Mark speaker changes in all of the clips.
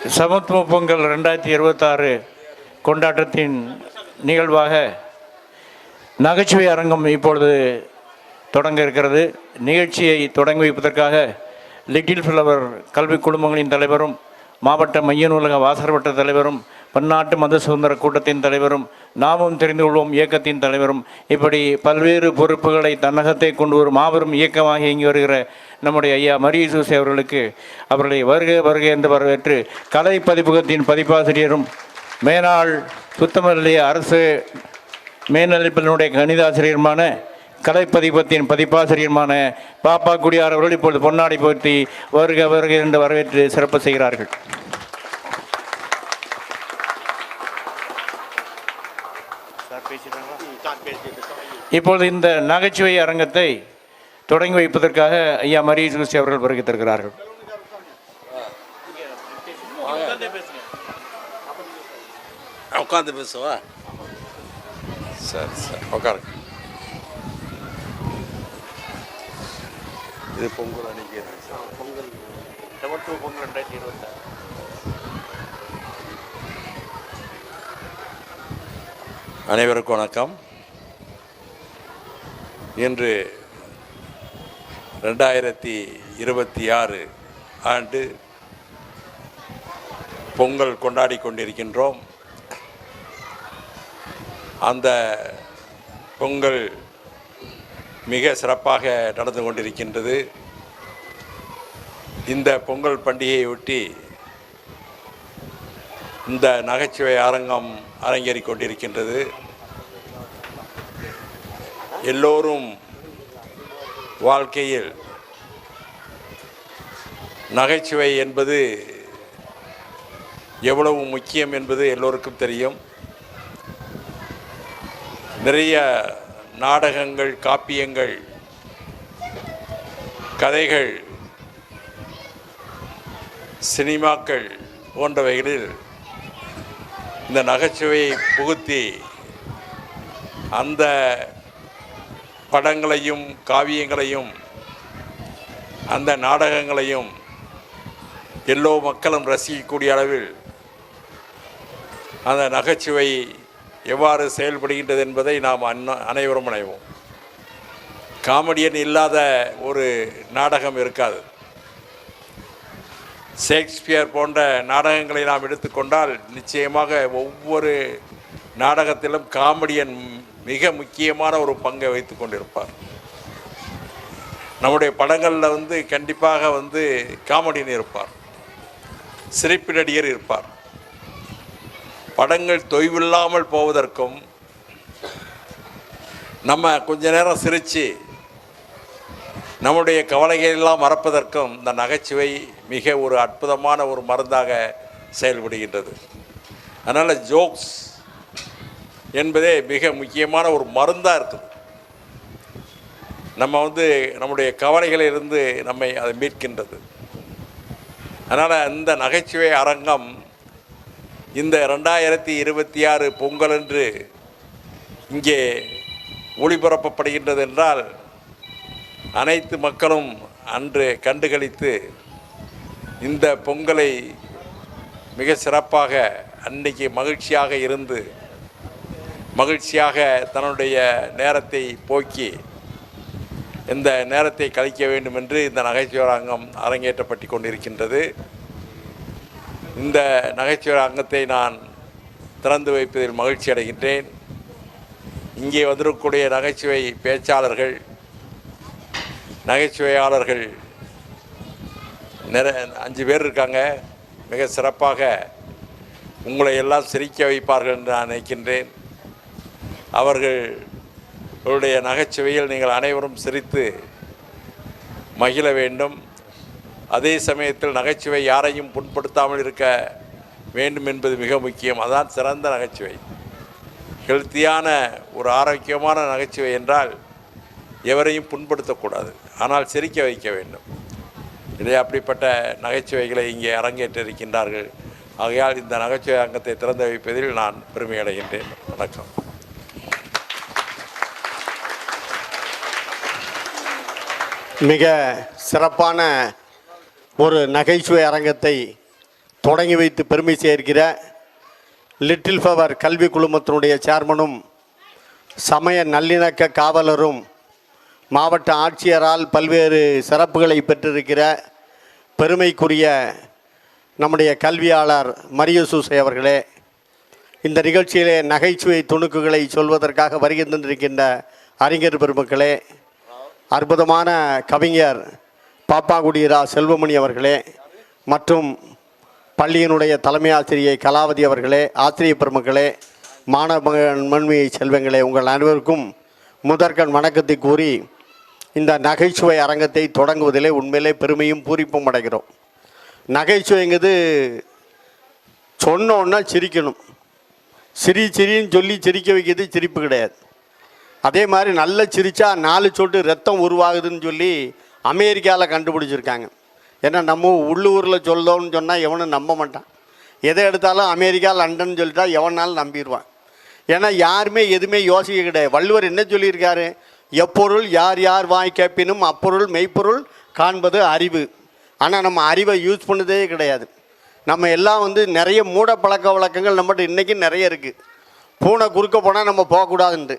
Speaker 1: சமத்துவ பொங்கல் 2026 கொண்டாட்டத்தின் நிகழ்வாக நகைச்சுவை அரங்கம் இப்பொழுது தொடங்க இருக்கிறது. நிகழ்ச்சியை தொடங்கி வைப்பதற்காக லிட்டில் ஃப்ளவர் கல்வி குடும்பங்களின் தலைவரும், மாவட்ட மைய நூலக வாசகர்வட்ட தலைவரும், பன்னாட்டு மத சுதந்திர கூட்டத்தின் தலைவரும், நாமும் தெரிந்து கொள்வோம் இயக்கத்தின் தலைவரும், இப்படி பல்வேறு பொறுப்புகளை தன்னகத்தை கொண்டு ஒரு மாபெரும் இயக்கமாக இயங்கி வருகிற நம்முடைய ஐயா மரியசூசி அவர்களுக்கு அவர்களை வருக வருக என்று வரவேற்று, கலை பதிப்பகத்தின் பதிப்பாசிரியரும் மேனாள் சுத்தமல்லிய அரசு மேல்நிலைப்பள்ளியினுடைய கணிதாசிரியருமான கலை பதிப்பகத்தின் பதிப்பாசிரியருமான பாப்பா குடியார் அவர்கள் இப்பொழுது பொன்னாடை போர்த்தி வருக வருக என்று வரவேற்று சிறப்பு செய்கிறார்கள். இப்பொழுது இந்த நகைச்சுவை அரங்கத்தை தொடங்கி வைப்பதற்காக ஐயா மரியசூசி அவர்கள் வருகை தருகிறார்கள்.
Speaker 2: உட்காந்து பேசுவா? சரி சரி, உட்காருங்க. இது பொங்கல் அன்னைக்கு பொங்கல்
Speaker 1: சமத்துவ பொங்கல் 2026.
Speaker 2: அனைவருக்கும் வணக்கம். இன்று 2026 ஆண்டு பொங்கல் கொண்டாடி கொண்டிருக்கின்றோம். அந்த பொங்கல் மிக சிறப்பாக நடந்து கொண்டிருக்கின்றது. இந்த பொங்கல் பண்டிகையொட்டி இந்த நகைச்சுவை அரங்கம் அரங்கேறி கொண்டிருக்கின்றது. எல்லோரும் வாழ்க்கையில் நகைச்சுவை என்பது எவ்வளவு முக்கியம் என்பது எல்லோருக்கும் தெரியும். நிறைய நாடகங்கள், காப்பியங்கள், கதைகள், சினிமாக்கள் போன்றவைகளில் இந்த நகைச்சுவையை புகுத்தி அந்த படங்களையும் காவியங்களையும் அந்த நாடகங்களையும் எல்லோ மக்களும் ரசிக்கக்கூடிய அளவில் அந்த நகைச்சுவை எவ்வாறு செயல்படுகின்றது என்பதை நாம் அனைவரும் அனைவோம். காமெடியன் இல்லாத ஒரு நாடகம் இருக்காது. ஷேக்ஸ்பியர் போன்ற நாடகங்களை நாம் எடுத்துக்கொண்டால் நிச்சயமாக ஒவ்வொரு நாடகத்திலும் காமெடியன் மிக முக்கியமான ஒரு பங்கை வைத்து கொண்டிருப்பார். நம்முடைய படங்களில் கண்டிப்பாக காமெடியன் இருப்பார், சிரிப்பு நடிகர் இருப்பார். படங்கள் தொய்வில்லாமல் போவதற்கும் நம்ம கொஞ்ச நேரம் சிரித்து நம்முடைய கவலைகளெல்லாம் மறப்பதற்கும் இந்த நகைச்சுவை மிக ஒரு அற்புதமான ஒரு மருந்தாக செயல்படுகின்றது. அதனால் ஜோக்ஸ் என்பதே மிக முக்கியமான ஒரு மருந்தாக இருக்குது. நம்ம நம்முடைய கவலைகளிலிருந்து நம்மை அதை மீட்கின்றது. அதனால் இந்த நகைச்சுவை அரங்கம் இந்த 2026 பொங்கலன்று இங்கே ஒளிபரப்பப்படுகின்றது என்றால் அனைத்து மக்களும் அன்று கண்டுகளித்து இந்த பொங்கலை மிக சிறப்பாக அன்னைக்கு மகிழ்ச்சியாக இருந்து மகிழ்ச்சியாக தன்னுடைய நேரத்தை போக்கி இந்த நேரத்தை கழிக்க வேண்டும் என்று இந்த நகைச்சுவை அரங்கம் அரங்கேற்றப்பட்டு கொண்டிருக்கின்றது. இந்த நகைச்சுவை அரங்கத்தை நான் திறந்து வைப்பதில் மகிழ்ச்சி அடைகின்றேன். இங்கே வந்திருக்கக்கூடிய நகைச்சுவை பேச்சாளர்கள், நகைச்சுவையாளர்கள் 5 பேர் இருக்காங்க. மிக சிறப்பாக உங்களை எல்லாம் சிரிக்க வைப்பார்கள் என்று நான் நினைக்கின்றேன். அவர்களுடைய நகைச்சுவையில் நீங்கள் அனைவரும் சிரித்து மகிழ வேண்டும். அதே சமயத்தில் நகைச்சுவை யாரையும் புண்படுத்தாமல் இருக்க வேண்டும் என்பது மிக முக்கியம். அதான் சிறந்த நகைச்சுவை. ஹெல்த்தியான ஒரு ஆரோக்கியமான நகைச்சுவை என்றால் எவரையும் புண்படுத்தக்கூடாது, ஆனால் சிரிக்க வைக்க வேண்டும். இதை அப்படிப்பட்ட நகைச்சுவைகளை இங்கே அரங்கேற்றிருக்கின்றார்கள். ஆகையால் இந்த நகைச்சுவை அரங்கத்தை திறந்து வைப்பதில் நான் பெருமை அடைகின்றேன். வணக்கம்.
Speaker 3: மிக சிறப்பான ஒரு நகைச்சுவை அரங்கத்தை தொடங்கி வைத்து பெருமை சேர்க்கிற லிட்டில் ஃப்ளவர் கல்வி குழுமத்தினுடைய சேர்மனும் சமய நல்லிணக்க காவலரும் மாவட்ட ஆட்சியரால் பல்வேறு சிறப்புகளை பெற்றிருக்கிற பெருமைக்குரிய நம்முடைய கல்வியாளர் மரியசூசை அவர்களே, இந்த நிகழ்ச்சியிலே நகைச்சுவை துணுக்குகளை சொல்வதற்காக வருகை தந்திருக்கின்ற அறிஞர் பெருமக்களே, அற்புதமான கவிஞர் பாப்பாக்குடி ரா செல்வமணி அவர்களே மற்றும் பள்ளியினுடைய தலைமை ஆசிரியை கலாவதி அவர்களே, ஆசிரியர் பெருமக்களே, மாணவ மண்மையை செல்வங்களே, உங்கள் அனைவருக்கும் முதற்கண் வணக்கத்தை கூறி இந்த நகைச்சுவை அரங்கத்தை தொடங்குவதிலே உண்மையிலே பெருமையும் பூரிப்பும் அடைகிறோம். நகைச்சுவைங்கிறது சொன்னோன்னா சிரிக்கணும். சிரின்னு சொல்லி சிரிக்க வைக்கிறது சிரிப்பு கிடையாது. அதே மாதிரி நல்ல சிரித்தா 4 சொட்டு ரத்தம் உருவாகுதுன்னு சொல்லி அமெரிக்காவில் கண்டுபிடிச்சிருக்காங்க. ஏன்னா நம்ம உள்ளூரில் சொல்லணும்னு சொன்னால் எவனும் நம்ப மாட்டான். எதை எடுத்தாலும் அமெரிக்கா லண்டன் சொல்லிட்டா எவனாலும் நம்பிடுவான். ஏன்னா யாருமே எதுவுமே யோசிக்க கிடையாது. வள்ளுவர் என்ன சொல்லியிருக்காரு? எப்பொருள் யார் யார் வாய் கேட்பினும் அப்பொருள் மெய்ப்பொருள் காண்பது அறிவு. ஆனால் நம்ம அறிவை யூஸ் பண்ணதே கிடையாது. நம்ம எல்லாம் நிறைய மூட பழக்க வழக்கங்கள் நம்மகிட்ட இன்றைக்கும் நிறைய இருக்குது. பூனை குறுக்க போனால் நம்ம போகக்கூடாதுன்ட்டு.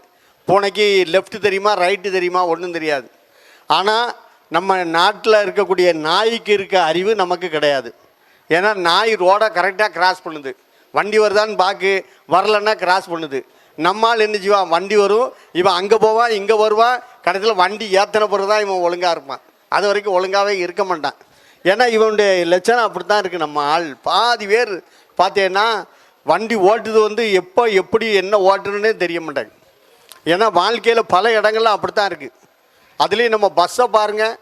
Speaker 3: பூனைக்கு லெஃப்ட் தெரியுமா ரைட்டு தெரியுமா ஒன்றும் தெரியாது. ஆனால் நம்ம நாட்டில் இருக்கக்கூடிய நாய்க்கு இருக்க அறிவு நமக்கு கிடையாது. ஏன்னா நாய் ரோடை கரெக்டாக கிராஸ் பண்ணுது. வண்டி வருதான்னு பார்க்கு, வரலன்னா கிராஸ் பண்ணுது. நம்மால் என்ன செய்வான்? வண்டி வரும், இவன் அங்கே போவான் இங்கே வருவான், கடைசியில் வண்டி ஏத்தனை பிறகு தான் இவன் ஒழுங்காக இருப்பான். அது வரைக்கும் ஒழுங்காகவே இருக்க மாட்டான். ஏன்னா இவனுடைய லட்சணம் அப்படி தான் இருக்குது. நம்ம ஆள் பாதி பேர் பார்த்தேன்னா வண்டி ஓட்டுது எப்போ எப்படி என்ன ஓட்டுறதுன்னே தெரிய மாட்டாங்க. ஏன்னா வாழ்க்கையில் பல இடங்கள்லாம் அப்படி தான் இருக்குது. அதுலேயும் நம்ம பஸ்ஸை பாருங்கள்,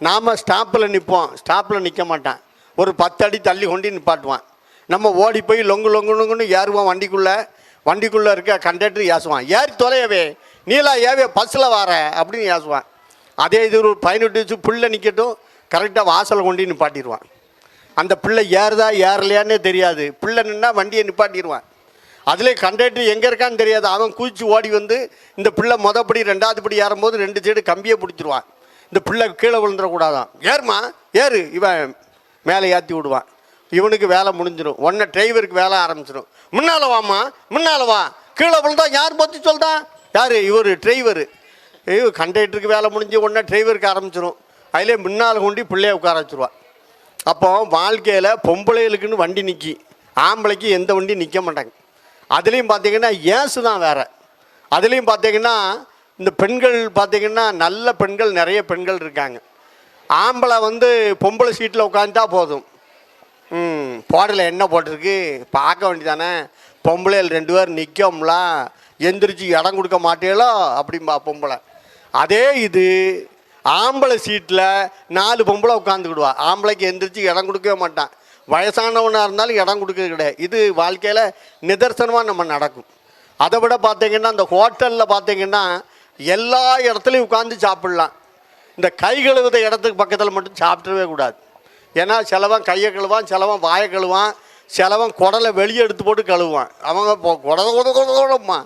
Speaker 3: நாம் ஸ்டாப்பில் நிற்போம், ஸ்டாப்பில் நிற்க மாட்டான், ஒரு 10 அடி தள்ளி கொண்டு நிப்பாட்டுவான். நம்ம ஓடி போய் லொங்குன்னு ஏறுவோம். வண்டிக்குள்ளே இருக்க கண்டக்டர் ஏசுவான், ஏறி தொலையவே நீலா ஏவே பஸ்ஸில் வர அப்படின்னு ஏசுவான். அதே இது ஒரு 18 வச்சு பிள்ளை நிற்கட்டும், கரெக்டாக வாசலை கொண்டு நிப்பாட்டிடுவான். அந்த பிள்ளை ஏறுதா ஏறலையான்னே தெரியாது. பிள்ளை நின்னா வண்டியை நிப்பாட்டிடுவான். அதிலே கண்டக்டர் எங்கே இருக்கான்னு தெரியாது. அவன் குதிச்சு ஓடி இந்த பிள்ளை மொதப்படி 2வது படி ஏறும்போது 2 சைடு கம்பியை பிடிச்சிருவான். இந்த பிள்ளை கீழே விழுந்துடக்கூடாதான். ஏறுமா ஏறு, இவன் மேலே ஏற்றி விடுவான். இவனுக்கு வேலை முடிஞ்சிடும். உடனே டிரைவருக்கு வேலை ஆரம்பிச்சிடும். முன்னால் வாம்மா, முன்னால் வா, கீழே விழுந்தா யார் பற்றி சொல்லிட்டான்? யார்? இவர் டிரைவரு. கண்டக்டருக்கு வேலை முடிஞ்சு உடனே டிரைவருக்கு ஆரம்பிச்சிடும். அதிலே முன்னால் கொண்டு பிள்ளைய உட்கார வச்சுருவான். அப்போ வாழ்க்கையில் பொம்பளைகளுக்குன்னு வண்டி நிற்கி, ஆம்பளைக்கு எந்த வண்டி நிற்க மாட்டாங்க. அதுலேயும் பார்த்தீங்கன்னா ஏசு தான் வேறு. அதுலேயும் பார்த்தீங்கன்னா இந்த பெண்கள் பார்த்தீங்கன்னா நல்ல பெண்கள் நிறைய பெண்கள் இருக்காங்க. ஆம்பளை பொம்பளை சீட்டில் உட்காந்துட்டா போதும், போடலை என்ன போட்டிருக்கு பார்க்க வேண்டியதானே, பொம்பளைகள் 2 பேர் நிற்கோம்லாம், எந்திரிச்சு இடம் கொடுக்க மாட்டேலோ அப்படிம்பா பொம்பளை. அதே இது ஆம்பளை சீட்டில் 4 பொம்பளை உட்காந்துக்கிடுவா. ஆம்பளைக்கு எந்திரிச்சு இடம் கொடுக்கவே மாட்டான். வயசானவனாக இருந்தாலும் இடம் கொடுக்கறது கிடையாது. இது வாழ்க்கையில் நிதர்சனமாக நம்ம நடக்கும். அதை விட பார்த்தீங்கன்னா இந்த ஹோட்டலில் பார்த்தீங்கன்னா எல்லா இடத்துலையும் உட்காந்து சாப்பிட்லாம். இந்த கை கழுவுத இடத்துக்கு பக்கத்தில் மட்டும் சாப்பிடவே கூடாது. ஏன்னா சிலவன் கையை கழுவான், சிலவன் வாயை கழுவான், சிலவன் குடலை வெளியே எடுத்து போட்டு கழுவான். அவங்க குடமா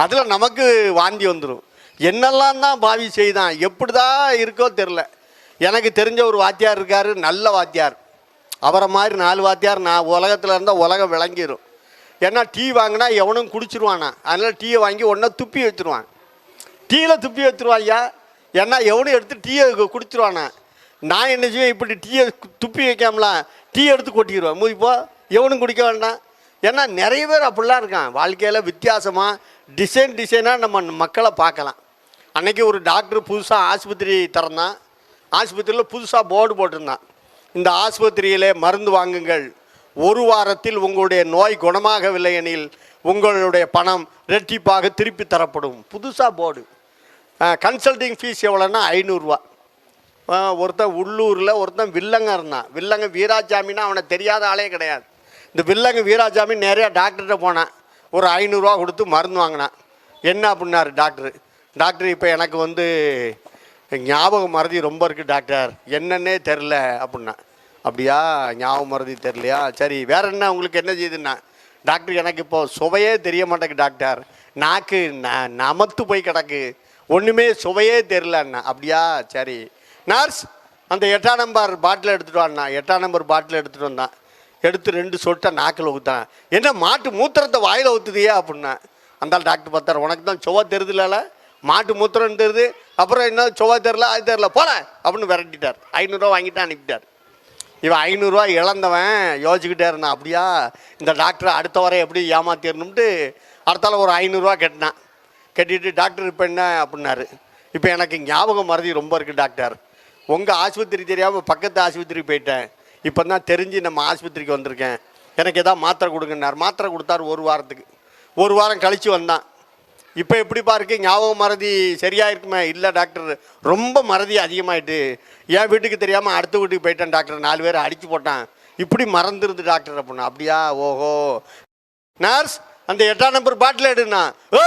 Speaker 3: அதில் நமக்கு வாந்தி வந்துடும். என்னெல்லாம் தான் பாவி செய்தான், எப்படி தான் இருக்கோ தெரில. எனக்கு தெரிஞ்ச ஒரு வாத்தியார் இருக்கார், நல்ல வாத்தியார். அவரை மாதிரி 4 வாத்தியார் நான் உலகத்தில் இருந்தால் உலகம் விளங்கிடும். ஏன்னா டீ வாங்கினா எவனும் குடிச்சிருவானா, அதனால் டீயை வாங்கி ஒன்றா துப்பி வச்சுருவான். டீயில் துப்பி வச்சுருவான் ஐயா. ஏன்னா எவனும் எடுத்து டீயை குடிச்சிருவானா. நான் என்ன செய்வேன், இப்படி டீயை துப்பி வைக்காமலாம் டீ எடுத்து கொட்டிடுவேன். மூதிப்போ எவனும் குடிக்க வேண்டாம். ஏன்னா நிறைய பேர் அப்படிலாம் இருக்கான். வாழ்க்கையில் வித்தியாசமாக டிசைனாக நம்ம மக்களை பார்க்கலாம். அன்றைக்கி ஒரு டாக்டர் புதுசாக ஆஸ்பத்திரி திறந்தான். ஆஸ்பத்திரியில் புதுசாக போர்டு போட்டிருந்தான், இந்த ஆஸ்பத்திரியிலே மருந்து வாங்குங்கள், 1 வாரத்தில் உங்களுடைய நோய் குணமாகவில்லை எனில் உங்களுடைய பணம் ரெட்டிப்பாக திருப்பி தரப்படும். புதுசாக போர்டு. கன்சல்டிங் ஃபீஸ் எவ்வளோன்னா 500 ரூபா. ஒருத்தன் உள்ளூரில் ஒருத்தன் வில்லங்க இருந்தான். வில்லங்க வீராசாமின்னா அவனை தெரியாத ஆளே கிடையாது. இந்த வில்லங்க வீராசாமி நிறையா டாக்டர்கிட்ட போனான். ஒரு 500 ரூபா கொடுத்து மருந்து வாங்கினான். என்ன அப்படின்னாரு டாக்டர், இப்போ எனக்கு ஞாபகம் மறதி ரொம்ப இருக்குது டாக்டர், என்னன்னே தெரில அப்படின்னா. அப்படியா, ஞாபகம் மறதி தெரியலையா, சரி வேறு என்ன உங்களுக்கு என்ன செய்யுதுன்னா, டாக்டர் எனக்கு இப்போது சுவையே தெரிய மாட்டேங்குது டாக்டர், நாக்கு நமத்து போய் கிடக்கு, ஒன்றுமே சுவையே தெரிலண்ணா. அப்படியா, சரி நர்ஸ் அந்த 8ஆம் நம்பர் பாட்டில் எடுத்துகிட்டு வாண்ணா. 8ஆம் நம்பர் பாட்டில் எடுத்துகிட்டு வந்தான். எடுத்து 2 சொட்டை நாக்கில் ஊற்றினேன். என்ன மாட்டு மூத்திரத்தை வாயில் ஊற்றுதியா அப்படின்னா, அந்த டாக்டர் பார்த்தார், உனக்கு தான் செவ்வாய் தெரியுதுல, மாட்டு மூத்திரம்னு தெரியுது, அப்புறம் என்ன செவ்வாய் தெரில அது தெரில போல அப்படின்னு விரட்டிட்டார். 500 வாங்கிட்டு அனுப்பிட்டார். இவன் 500 இழந்தவன் யோசிச்சுக்கிட்டே இருந்தான், அப்படியா இந்த டாக்டரை அடுத்த வரை எப்படி ஏமாத்திடணும்ட்டு அடுத்தால ஒரு 500 கட்டினான். கட்டிட்டு டாக்டர் இப்போ என்ன அப்படின்னாரு, இப்போ எனக்கு ஞாபகம் மறதி ரொம்ப இருக்குது டாக்டர், உங்கள் ஆஸ்பத்திரி தெரியாமல் பக்கத்து ஆஸ்பத்திரிக்கு போயிட்டேன், இப்போ தான் தெரிஞ்சு நம்ம ஆஸ்பத்திரிக்கு வந்திருக்கேன், எனக்கு எதாவது மாத்திரை கொடுங்கன்னார். மாத்திரை கொடுத்தாரு 1 வாரத்துக்கு. 1 வாரம் கழித்து வந்தான். இப்போ எப்படிப்பா இருக்கு, ஞாபகம் மறதி சரியாக இருக்குமே? இல்லை டாக்டர், ரொம்ப மறதி அதிகமாகிட்டு, என் வீட்டுக்கு தெரியாமல் அடுத்த வீட்டுக்கு போயிட்டேன் டாக்டர், 4 பேர் அடித்து போட்டான், இப்படி மறந்துருந்து டாக்டர் அப்படின்னா. அப்படியா, ஓஹோ. நர்ஸ் அந்த 8ஆம் நம்பர் பாட்டில் எடுனா, ஓ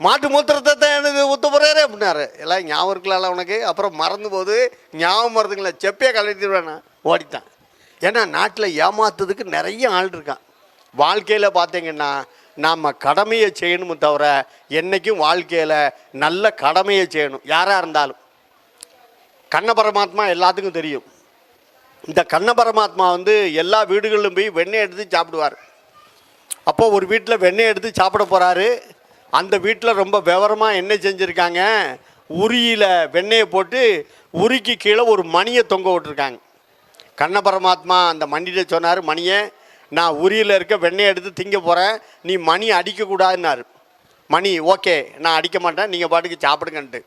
Speaker 3: மாட்டு மூத்திரத்தை தான் எனக்கு ஊற்ற போகிறாரு அப்படின்னாரு. எல்லாம் ஞாபகம் இருக்கலாம்ல உனக்கு, அப்புறம் மறந்து போது ஞாபகம் மறந்துங்களா, செப்பையே கழட்டிடுவேண்ணா ஓடித்தான். ஏன்னா நாட்டில் ஏமாத்துறதுக்கு நிறைய ஆள் இருக்கான். வாழ்க்கையில் பார்த்தீங்கன்னா நாம் கடமையை செய்யணுமே தவிர என்றைக்கும் வாழ்க்கையில் நல்ல கடமையை செய்யணும். யாராக இருந்தாலும் கண்ண பரமாத்மா எல்லாத்துக்கும் தெரியும். இந்த கண்ண பரமாத்மா வந்து எல்லா வீடுகளிலும் போய் வெண்ணெய் எடுத்து சாப்பிடுவார். அப்போது ஒரு வீட்டில் வெண்ணெய் எடுத்து சாப்பிட போகிறாரு. அந்த வீட்டில் ரொம்ப விவரமாக என்ன செஞ்சுருக்காங்க, உரியில் வெண்ணெயை போட்டு உரிக்கு கீழே ஒரு மணியை தொங்க விட்டுருக்காங்க. கண்ண பரமாத்மா அந்த மணிகிட்ட சொன்னார், மணியை நான் உரியில் இருக்க வெண்ணெய் எடுத்து திங்க போகிறேன், நீ மணி அடிக்கக்கூடாதுன்னாரு. மணி ஓகே நான் அடிக்க மாட்டேன், நீங்கள் பாட்டுக்கு சாப்பிடுங்கன்ட்டு.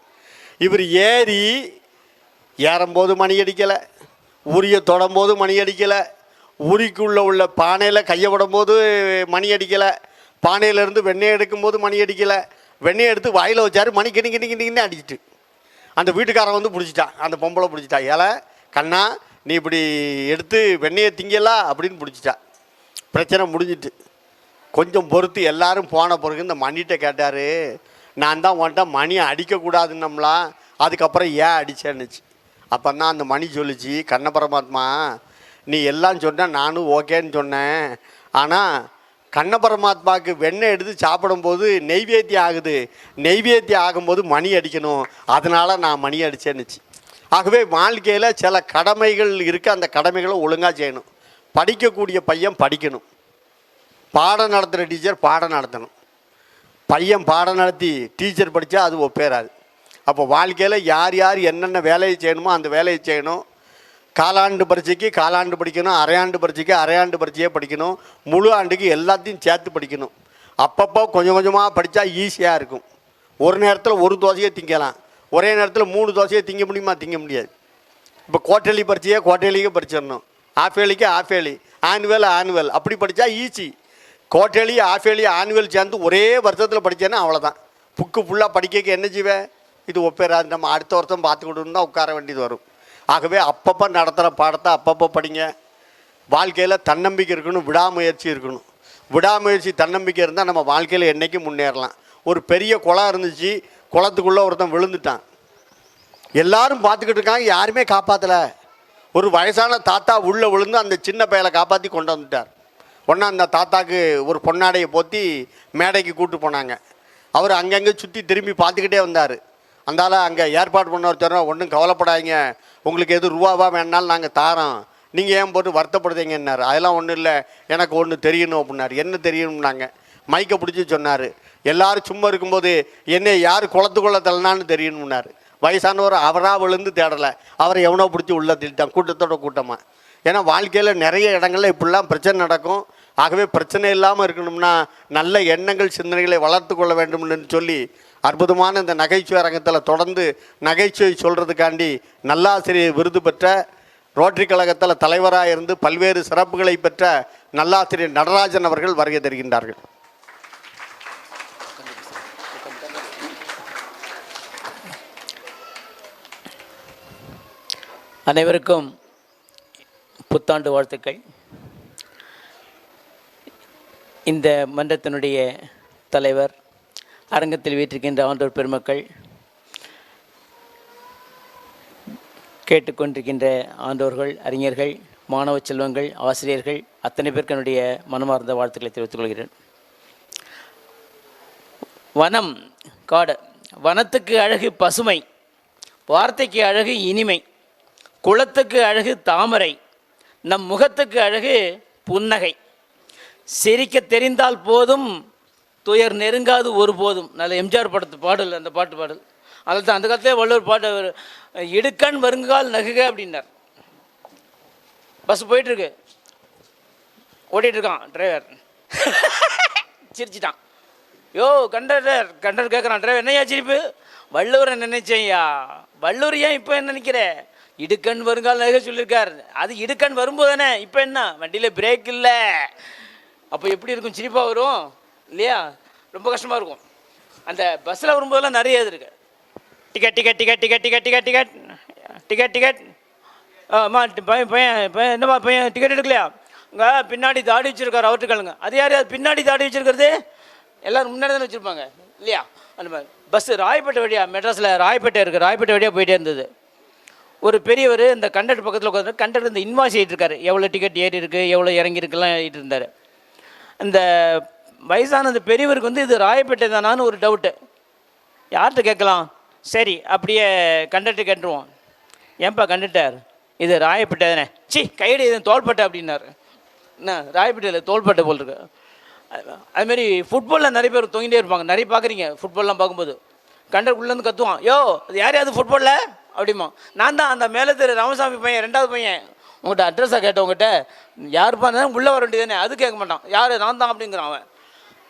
Speaker 3: இவர் ஏறும்போது மணி அடிக்கலை, உரியை தொடும்போது மணி அடிக்கலை, உரிக்குள்ளே உள்ள பானையில் கையை விடும்போது மணி அடிக்கலை, பானையிலேருந்து வெண்ணெய் எடுக்கும்போது மணி அடிக்கலை, வெண்ணெய் எடுத்து வாயில் வச்சார், மணி கிணி கிணி கிணின்னு அடிச்சிட்டு அந்த வீட்டுக்காரன் வந்து பிடிச்சிட்டான். அந்த பொம்பளை பிடிச்சிட்டா, ஏல கண்ணா நீ இப்படி எடுத்து வெண்ணெயை திங்கலாம் அப்படின்னு பிடிச்சிட்டா. பிரச்சனை முடிஞ்சிட்டு கொஞ்சம் பொறுத்து எல்லாரும் போன பிறகு இந்த மணிகிட்ட கேட்டார், நான் தான் உன்ட்ட மணி அடிக்கக்கூடாதுன்னம்லாம், அதுக்கப்புறம் ஏன் அடித்தேன்னுச்சு. அப்போ தான் அந்த மணி சொல்லிச்சு, கண்ண பரமாத்மா நீ எல்லாம் சொன்ன நானும் ஓகேன்னு சொன்னேன், ஆனால் கண்ண பரமாத்மாவுக்கு வெண்ணெய் எடுத்து சாப்பிடும்போது நெய்வேத்தியம் ஆகுது, நெய்வேத்தியம் ஆகும்போது மணி அடிக்கணும், அதனால் நான் மணி அடித்தேன்னுச்சு. ஆகவே வாழ்க்கையில் சில கடமைகள் இருக்குது, அந்த கடமைகளை ஒழுங்காக செய்யணும். படிக்கக்கூடிய பையன் படிக்கணும், பாடம் நடத்துகிற டீச்சர் பாடம் நடத்தணும். பையன் பாடம் நடத்தி டீச்சர் படித்தா அது ஒப்பேறாது. அப்போ வாழ்க்கையில் யார் யார் என்னென்ன வேலையை செய்யணுமோ அந்த வேலையை செய்யணும். காலாண்டு பரீட்சைக்கு காலாண்டு படிக்கணும், அரையாண்டு பரீட்சைக்கு அரையாண்டு பரீட்சையே படிக்கணும், முழு ஆண்டுக்கு எல்லாத்தையும் சேர்த்து படிக்கணும். அப்பப்போ கொஞ்சம் கொஞ்சமாக படித்தா ஈஸியாக இருக்கும். ஒரு நேரத்தில் ஒரு தோசையை திங்கலாம், ஒரே நேரத்தில் 3 தோசையை திங்க முடியுமா? திங்க முடியாது. இப்போ குவார்ட்டர்லி பரீட்சையே குவார்ட்டர்லிக்கு படிச்சிடணும், ஆஃப் ஏலிக்கு ஆஃப் ஏலி, ஆனுவல் அப்படி படித்தா easy. Quarterly half yearly annual சேர்ந்து ஒரே வருஷத்தில் படித்தேன்னா அவ்வளோதான். புக்கு ஃபுல்லாக படிக்க என்ன செய்வேன்? இது ஒப்பேராது, நம்ம அடுத்த வருஷம் பார்த்துக்கிட்டு தான் உட்கார வேண்டியது வரும். ஆகவே அப்பப்போ நடத்துகிற பாடத்தை அப்பப்போ படிங்க. வாழ்க்கையில் தன்னம்பிக்கை இருக்கணும், விடாமுயற்சி இருக்கணும். விடாமுயற்சி தன்னம்பிக்கை இருந்தால் நம்ம வாழ்க்கையில் என்றைக்கும் முன்னேறலாம். ஒரு பெரிய குளம் இருந்துச்சு, குளத்துக்குள்ளே ஒருத்தன் விழுந்துட்டான், எல்லாரும் பார்த்துக்கிட்டு இருக்காங்க, யாருமே காப்பாற்றலை. ஒரு வயசான தாத்தா உள்ளே விழுந்து அந்த சின்ன பையலை காப்பாற்றி கொண்டு வந்துட்டார். ஒன்றா அந்த தாத்தாக்கு ஒரு பொன்னாடையை போற்றி மேடைக்கு கூப்பிட்டு போனாங்க. அவர் அங்கங்கே சுற்றி திரும்பி பார்த்துக்கிட்டே வந்தார். அந்தால அங்கே ஏற்பாடு பண்ணவர் சொன்னால், ஒன்றும் கவலைப்படாதீங்க, உங்களுக்கு எது ரூபாவா வேணாலும் நாங்கள் தாரோம், நீங்கள் ஏன் போட்டு வருத்தப்படுதீங்கன்னாரு. அதெல்லாம் ஒன்றும் இல்லை, எனக்கு ஒன்று தெரியணும் அப்படின்னாரு. என்ன தெரியணும்னாங்க. மைக்கை பிடிச்சி சொன்னார், எல்லோரும் சும்மா இருக்கும்போது என்னை யார் குளத்துக்குள்ளே தள்ளனான்னு தெரியணும்னாரு. வயசானவர் அவராக விழுந்து தேடலை, அவரை எவனோ பிடிச்சி உள்ளே தள்ளிட்டான், கூட்டத்தோட கூட்டமாக. ஏன்னா வாழ்க்கையில் நிறைய இடங்களில் இப்படிலாம் பிரச்சனை நடக்கும். ஆகவே பிரச்சனை இல்லாமல் இருக்கணும்னா நல்ல எண்ணங்கள் சிந்தனைகளை வளர்த்து கொள்ள வேண்டும்னு சொல்லி அற்புதமான இந்த நகைச்சுவை அரங்கத்தில் தொடர்ந்து நகைச்சுவை சொல்கிறதுக்காண்டி நல்லாசிரியர் விருது பெற்ற, ரோட்டரி கழகத்தில் தலைவராக இருந்து பல்வேறு சிறப்புகளை பெற்ற நல்லாசிரியர் நடராஜன் அவர்கள் வருகை தருகின்றார்கள்.
Speaker 4: அனைவருக்கும் புத்தாண்டு வாழ்த்துக்கள். இந்த மன்றத்தினுடைய தலைவர், அரங்கத்தில் வீற்றிருக்கின்ற ஆண்டோர் பெருமக்கள், கேட்டுக்கொண்டிருக்கின்ற ஆண்டோர்கள், அறிஞர்கள், மாணவ செல்வங்கள், ஆசிரியர்கள், அத்தனை பேருக்கு என்னுடைய மனமார்ந்த வாழ்த்துக்களை தெரிவித்துக் கொள்கிறேன். வனம், காடு. வனத்துக்கு அழகு பசுமை, வார்த்தைக்கு அழகு இனிமை, குளத்துக்கு அழகு தாமரை, நம் முகத்துக்கு அழகு புன்னகை. சிரிக்க தெரிந்தால் போதும், துயர் நெருங்காது ஒருபோதும். நல்ல எம்ஜிஆர் படத்து பாடல், அந்த பாட்டு பாடல். அதில் தான் அந்த காலத்திலே வள்ளுவர் பாட்டு, இடுக்கண் வருங்கால் நகுக அப்படின்னார். பஸ் போயிட்டுருக்கு, ஓட்டிகிட்ருக்கான் டிரைவர், சிரிச்சிட்டான். யோ கண்டக்டர் கேட்குறான் டிரைவர், என்னையா சிரிப்பு? வள்ளுவரை நினைச்சேன்யா. வள்ளுவர் ஏன் இப்போ என்ன நினைக்கிற? இடுக்கண் வருங்கால் நகை சொல்லியிருக்கார். அது இடுக்கண் வரும்போது தானே. இப்போ என்ன, வண்டியில் பிரேக் இல்லை, அப்போ எப்படி இருக்கும்? சிரிப்பாக வரும் இல்லையா? ரொம்ப கஷ்டமாக இருக்கும். அந்த பஸ்ஸில் வரும்போதெல்லாம் நிறைய இது இருக்குது. Ticket ticket ticket ticket ticket ticket ticket ticket ticket ஆமா, பையன் பையன் பையன் என்னம்மா பையன் டிக்கெட் எடுக்கலையா? இங்கே பின்னாடி தாடி வச்சுருக்காரு, அவர்கிட்ட கேளுங்க. அது யார் அது பின்னாடி தாடி வச்சுருக்கிறது? எல்லோரும் முன்னாடி தானே வச்சுருப்பாங்க இல்லையா? அந்த மாதிரி பஸ்ஸு ராயப்பேட்டை வழியாக, மெட்ராஸில் ராயப்பேட்டை இருக்குது, ராயப்பேட்டை வழியாக போயிட்டே இருந்தது. ஒரு பெரியவர் இந்த கண்டக்டர் பக்கத்தில் உட்காந்து, கண்டக்டர் இந்த இன்வாய்ஸ் எழுதிட்டு இருக்காரு, எவ்வளோ டிக்கெட் ஏறி இருக்குது, எவ்வளோ இறங்கி இருக்குலாம் எழுதிட்டு இருந்தார். இந்த வயசான அந்த பெரியவருக்கு வந்து இது ராயப்பேட்டை தானான்னு ஒரு டவுட்டு. யார்கிட்ட கேட்கலாம்? சரி அப்படியே கண்டக்டர் கேட்டுருவோம். ஏன்பா கண்டக்டர், இது ராயப்பேட்டை தானே? சி கையடி, இது தோள்பட்டை அப்படின்னாரு. என்ன ராயப்பேட்டையில் தோள்பட்டை போல் இருக்கு. அதுமாரி ஃபுட்பாலில் நிறைய பேர் தொங்கிட்டே இருப்பாங்க, நிறைய பார்க்குறீங்க. ஃபுட்பால்லாம் பார்க்கும்போது கண்டக்டர்லேருந்து கத்துவான், யோ அது யாரையாவது ஃபுட்பாலில் அப்படிமா. நான் தான் அந்த மேலே தெரு ராமசாமி பையன், 2வது பையன். உங்கள்கிட்ட அட்ரஸாக கேட்டவங்ககிட்ட யாருப்பா இருந்தாலும் உள்ளே வர வேண்டியது தானே, அது கேட்க மாட்டான். யார்? நான் தான் அப்படிங்கிறான் அவன்.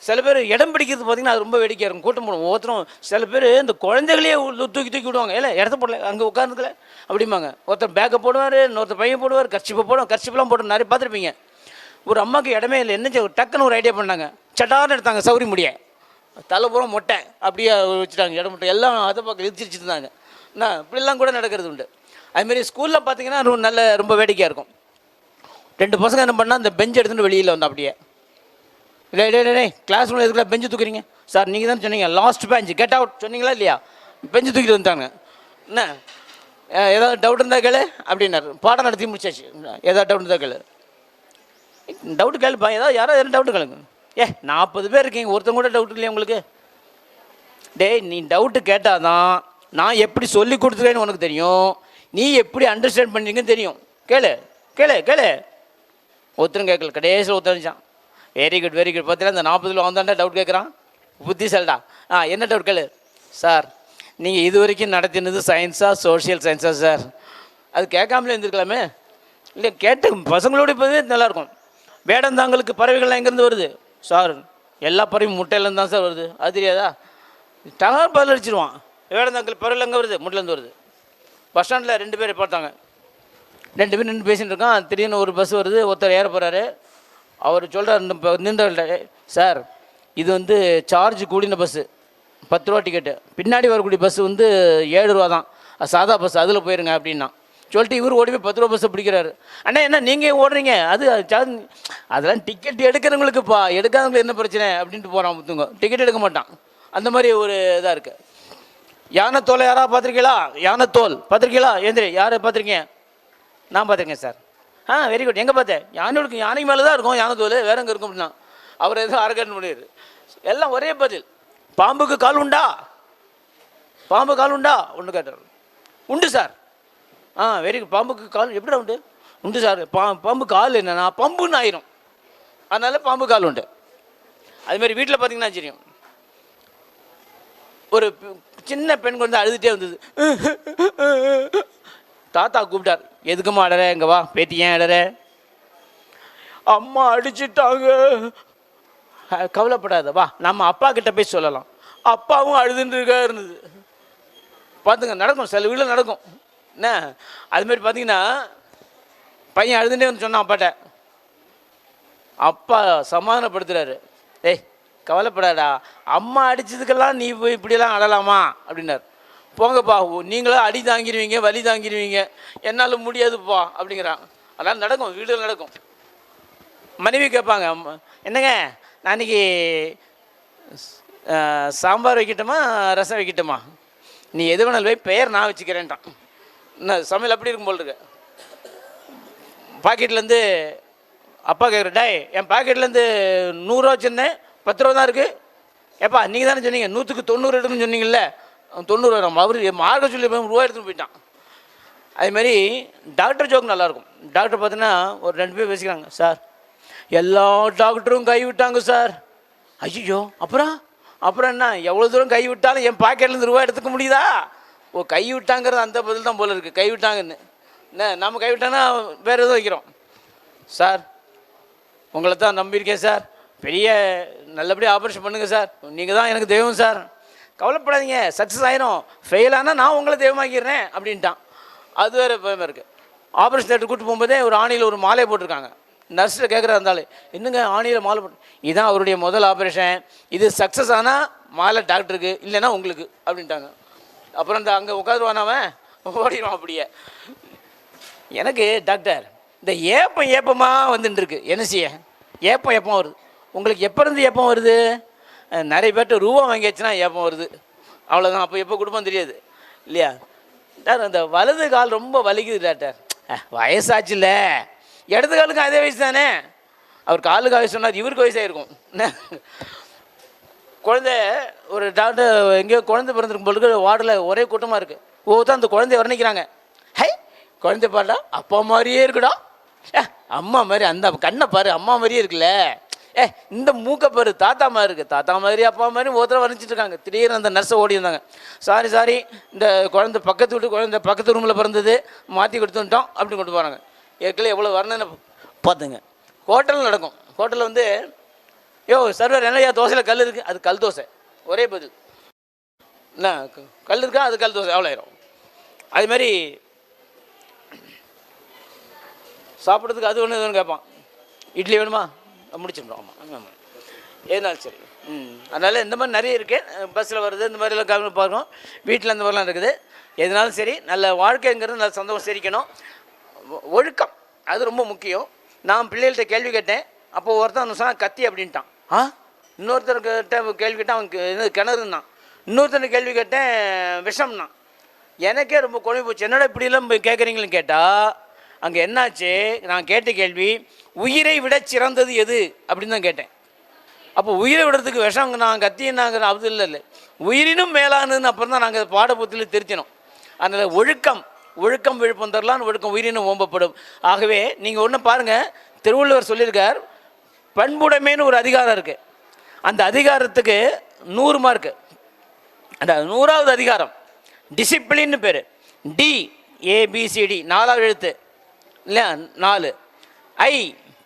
Speaker 4: சில பேர் இடம் பிடிக்கிறது பார்த்திங்கன்னா அது ரொம்ப வேடிக்கையாக இருக்கும். கூட்டம் போடும் ஒவ்வொருத்தரும். சில பேர் இந்த குழந்தைகளையே தூக்கி தூக்கி விடுவாங்க. இல்லை இடத்த போடல, அங்கே உட்காந்துக்கல அப்படிம்பாங்க. ஒருத்தர் பேக்கை போடுவார், இன்னொருத்தர் பையன் போடுவார், கர்ச்சிப்பை போடுவோம், கர்ச்சிப்பெல்லாம் போட்டு நிறைய பார்த்துருப்பீங்க. ஒரு அம்மாவுக்கு இடமே இல்லை, என்ன டக்குன்னு ஒரு ஐடியா பண்ணாங்க, சட்டார்னு எடுத்தாங்க சௌரி முடிய, தலைப்புறம் மொட்டை அப்படியே வச்சுட்டாங்க, இடம் மட்டும் எல்லாம் அதை பார்க்க இடிச்சிருச்சு இருந்தாங்க. என்ன இப்படிலாம் கூட நடக்கிறது உண்டு. அதுமாரி ஸ்கூலில் பார்த்தீங்கன்னா நல்ல ரொம்ப வேடிக்கையாக இருக்கும். 2 பசங்க என்ன பண்ணால் அந்த பெஞ்சு எடுத்துகிட்டு வெளியில் வந்தோம். அப்படியே டே கிளாஸ் ரூமில் எதுக்குள்ள பெஞ்சு தூக்குறீங்க? சார் நீங்கள் தான் சொன்னீங்க லாஸ்ட் பெஞ்ச், கெட் அவுட் சொன்னீங்களா இல்லையா? பெஞ்சு தூக்கிட்டு வந்துட்டாங்க. என்ன ஏதாவது டவுட் இருந்தால் கேளு அப்படின்னாரு. பாடம் நடத்தி முடிச்சாச்சு. ஏதாவது டவுட் இருந்தால் கேளு, டவுட்டு கேளுப்பா, ஏதாவது யாராவது டவுட்டு கேளுங்க. 40 பேர் இருக்கீங்க, ஒருத்தங்க கூட டவுட் இல்லையா உங்களுக்கு? டேய் நீ டவுட்டு கேட்டால் தான் நான் எப்படி சொல்லி கொடுத்துருக்கேன்னு உனக்கு தெரியும், நீ எப்படி அண்டர்ஸ்டாண்ட் பண்ணுறீங்கன்னு தெரியும். கேளு கேளு கேளு. ஒருத்தரும் கேட்கல, கடைசியில் ஒருத்தரிச்சான். Very good very good. பார்த்தீங்கன்னா அந்த 40 வந்தாண்டா டவுட் கேட்குறான், புத்திசாலிடா. என்ன டவுட் கேளு. சார் நீங்கள் இது வரைக்கும் நடத்தினது சயின்ஸா சோஷியல் சயின்ஸா சார்? அது கேட்காமலே இருந்திருக்கலாமே. இல்லை கேட்டு பசங்களோட இப்போவே நல்லாயிருக்கும். வேடந்தாங்களுக்கு பறவைகள்லாம் எங்கேருந்து வருது? சார் எல்லா பறவையும் முட்டையிலேருந்து தான் சார் வருது. அது தெரியாதா? டகர் பதில் அடிச்சிடுவான். வேடந்தாங்கல் பறவைகள் எங்கே வருது? முட்டையிலேருந்து வருது. பஸ் ஸ்டாண்டில் 2 பேரை பார்த்தாங்க. 2 பேர் நின்று பேசிகிட்டு இருக்கான். திடீர்னு ஒரு பஸ் வருது, ஒருத்தர் ஏற போகிறாரு. அவர் சொல்கிறார் நின்று, சார் இது வந்து சார்ஜ் கூடின பஸ்ஸு, 10 ரூபா டிக்கெட்டு. பின்னாடி வரக்கூடிய பஸ்ஸு வந்து 7 ரூபா தான், சாதா பஸ், அதில் போயிருங்க அப்படின்னா சொல்லிட்டு இவர் ஓடி போய் 10 ரூபா பஸ்ஸை பிடிக்கிறாரு. அண்ணா என்ன நீங்கள் ஓடுறீங்க? அது அதெல்லாம் டிக்கெட் எடுக்கிறவங்களுக்குப்பா, எடுக்காதவங்களுக்கு என்ன பிரச்சனை அப்படின்ட்டு போகிறான். முத்துங்க டிக்கெட் எடுக்க மாட்டான். அந்த மாதிரி ஒரு இதாக இருக்குது. யானைத்தோலை யாராவது பார்த்துருக்கீங்களா? யானைத்தோல் பார்த்துருக்கீங்களா? ஏந்திரி யாரை பார்த்துருக்கீங்க? நான் பார்த்துருக்கேன் சார். Very good. எங்கே பார்த்தேன்? யானை மேலே தான் இருக்கும் யானைத்தோல், வேற எங்கே இருக்கும் அப்படின்னா அவர் எதுவும் அரகன் முடியாது. எல்லாம் ஒரே பதில். பாம்புக்கு கால் உண்டா? பாம்பு கால் உண்டா? ஒன்று கேட்டார். உண்டு சார். Very good. பாம்புக்கு கால் எப்படிடா உண்டு? உண்டு சார். பாம்பு கால் என்னன்னா பம்புன்னு ஆயிரும், அதனால பாம்பு கால் உண்டு. அதுமாதிரி வீட்டில் பார்த்தீங்கன்னா தெரியும், ஒரு சின்ன பெண் வந்து அழுதுகிட்டே வந்தது. தாத்தா கூப்பிட்டார், எதுக்குமா அடற? எங்க வா பேத்தி, ஏன் அடற? அம்மா அடிச்சிட்டாங்க. கவலைப்படாத வா, நம்ம அப்பா கிட்ட போய் சொல்லலாம். அப்பாவும் அழுதுன்னு இருந்தது. பார்த்துங்க, நடக்கும், சில வீட்டில் நடக்கும். என்ன அதுமாரி பார்த்தீங்கன்னா பையன் அழுதுகிட்டே வந்து சொன்னான் அப்பாட்ட. அப்பா சமாதானப்படுத்துறாரு. ஏய் கவலைப்படாடா, அம்மா அடித்ததுக்கெல்லாம் நீ போய் இப்படியெல்லாம் அழலாமா அப்படின்னார். போங்கப்பா, நீங்களும் அடி தாங்கிடுவீங்க, வலி தாங்கிடுவீங்க, என்னால் முடியாதுப்பா அப்படிங்கிறான். அதெல்லாம் நடக்கும், வீடுகள் நடக்கும். மனைவி கேட்பாங்க, என்னங்க நான் இன்னைக்கு சாம்பார் வைக்கட்டுமா ரசம் வைக்கட்டுமா? நீ எது வேணாலும் போய் பெயர் நான் வச்சுக்கிறேன்ட்டான். என்ன சமையல் அப்படி இருக்கும் போல் இருக்கு. பாக்கெட்லேருந்து அப்பா கேட்குறேன், டே என் பாக்கெட்லேருந்து 100 ரூபா வச்சுருந்தேன், 10 ரூபா தான் இருக்குது. ஏப்பா நீங்கள் தானே சொன்னீங்க 100க்கு 90 எடுக்குன்னு சொன்னீங்கல்ல, 90 வரும். அவர் மார்க்க சொல்லி ரூபா எடுத்துகிட்டு போயிட்டான். அதுமாரி டாக்டர் ஜோக் நல்லாயிருக்கும். டாக்டர் பார்த்தீங்கன்னா ஒரு 2 பேர் பேசிக்கிறாங்க. சார் எல்லா டாக்டரும் கை விட்டாங்க சார். ஐயோ, அப்புறம் அப்புறம் என்ன, எவ்வளோ தூரம் கை விட்டாலும் என் பாக்கெட்லேருந்து ரூபா எடுத்துக்க முடியுதா? ஓ, கை விட்டாங்கிறது அந்த பதில் தான் போல இருக்குது, கை விட்டாங்கன்னு. என்ன நம்ம கை விட்டாங்கன்னா வேறு எதுவும் வைக்கிறோம். சார் உங்களை தான் நம்பியிருக்கேன் சார், பெரிய நல்லபடியாக ஆப்ரேஷன் பண்ணுங்கள் சார், நீங்கள் தான் எனக்கு தெய்வம் சார், கவலைப்படாதீங்க சக்ஸஸ் ஆயிரும், ஃபெயில் ஆனால் நான் உங்களை தெய்வமாக்கிறேன் அப்படின்ட்டான். அது வேறு பயமாக இருக்குது. ஆப்ரேஷன் தேட்டர் கூப்பிட்டு போகும்போதே ஒரு ஆணியில் ஒரு மாலையை போட்டிருக்காங்க. நர்ஸில் கேட்குறா இருந்தாலும், என்னங்க ஆணியில் மாலை போட்டு, இதுதான் அவருடைய முதல் ஆப்ரேஷன், இது சக்ஸஸ் ஆனால் மாலை டாக்டருக்கு, இல்லைன்னா உங்களுக்கு அப்படின்ட்டாங்க. அப்புறம் இந்த அங்கே உட்காந்துருவானவன் ஓடிடுவான் அப்படியே. எனக்கு டாக்டர் இந்த ஏப்பமாக வந்துட்டு இருக்கு, என்ன செய்ய ஏப்பம் வருது. உங்களுக்கு எப்போ இருந்து ஏப்பம் வருது? நிறைய பேர்ட்ட ரூபா வாங்கியாச்சுன்னா ஏப்பம் வருது, அவ்வளோதான். அப்போ எப்போ குடும்பம் தெரியாது இல்லையா? டாக்டர் அந்த வலது கால் ரொம்ப வலிக்குது டாக்டர். வயசாச்சு இல்லை, இடது காலுக்கும் அதே வயசு தானே. அவர் காலுக்கு வயசு சொன்னார், இவருக்கு வயசாகிருக்கும். குழந்தை ஒரு டாக்டர் எங்கேயோ குழந்தை பிறந்திருக்கும் பொழுது வார்டில் ஒரே கூட்டமாக இருக்குது. ஒவ்வொருத்தர் அந்த குழந்தைய வர்ணிக்கிறாங்க. ஹை, குழந்தை பாடா அப்பா மாதிரியே இருக்குடா, அம்மா மாதிரி, அந்த கண்ணை பாரு அம்மா மாதிரியே இருக்குல்ல, இந்த மூக்கை பாரு தாத்தா மாதிரி இருக்குது, தாத்தா மாதிரி அப்பா மாதிரி ஒருத்தர வர்ணிச்சிட்டு இருக்காங்க. திடீர்னு அந்த நர்ஸை ஓடி இருந்தாங்க. சாரி இந்த குழந்தை பக்கத்து வீட்டு குழந்தை பக்கத்து ரூமில் பிறந்தது, மாற்றி கொடுத்துட்டோம் அப்படின்னு கொண்டு போகிறாங்க. ஏற்கனவே எவ்வளோ வரணுன்னு பார்த்துங்க. ஹோட்டலில் நடக்கும். ஹோட்டலில் வந்து, யோ சர்வர் என்னையா தோசையில் கல் இருக்குது, அது கல் தோசை, ஒரே பதில். என்ன கல் இருக்கா, அது கல் தோசை, அவ்வளோ ஆயிரும். அதுமாதிரி சாப்பிட்றதுக்கு அது ஒன்று எதுன்னு கேட்பான், இட்லி வேணுமா, முடிச்சிடணும். ஆமாம் ஏதுனாலும் சரி. அதனால் இந்த மாதிரி நிறைய இருக்குது. பஸ்ஸில் வருது இந்த மாதிரிலாம் கவனம் பார்க்கணும், வீட்டில் இந்த மாதிரிலாம் இருக்குது. எதுனாலும் சரி, நல்ல வாழ்க்கைங்கிறது நல்ல சந்தோஷம் சிரிக்கணும். ஒழுக்கம் அது ரொம்ப முக்கியம். நான் பிள்ளைகள்கிட்ட கேள்வி கேட்டேன், அப்போது ஒருத்தன் சொன்னால் கத்தி அப்படின்ட்டான். இன்னொருத்தர்கிட்ட கேள்வி கேட்டால் அவனுக்கு கிணறுன்னான். இன்னொருத்தர் கேள்வி கேட்டேன் விஷம்னா. எனக்கே ரொம்ப குழம்பு போச்சு, என்னடா இப்படிலாம் கேட்குறீங்கன்னு கேட்டால் அங்கே என்னாச்சு, நான் கேட்ட கேள்வி உயிரை விட சிறந்தது எது அப்படின்னு தான் கேட்டேன். அப்போ உயிரை விடுறதுக்கு விஷம் நான் கத்தினாங்கிற அது இல்லை, உயிரினும் மேலானதுன்னு அப்புறம் தான் நாங்கள் பாடப்புத்தில் திருத்தினோம். அதனால் ஒழுக்கம் விழுப்பம் தரலான்னு, ஒழுக்கம் உயிரினும் ஓம்பப்படும். ஆகவே நீங்கள் ஒன்று பாருங்கள், திருவள்ளுவர் சொல்லியிருக்கார், பண்புடைமைன்னு ஒரு அதிகாரம் இருக்குது. அந்த அதிகாரத்துக்கு 100 மார்க்கு. அந்த 100வது அதிகாரம் டிசிப்ளின்னு பேர். DABCD 4வது எழுத்து இல்லையா, 4 I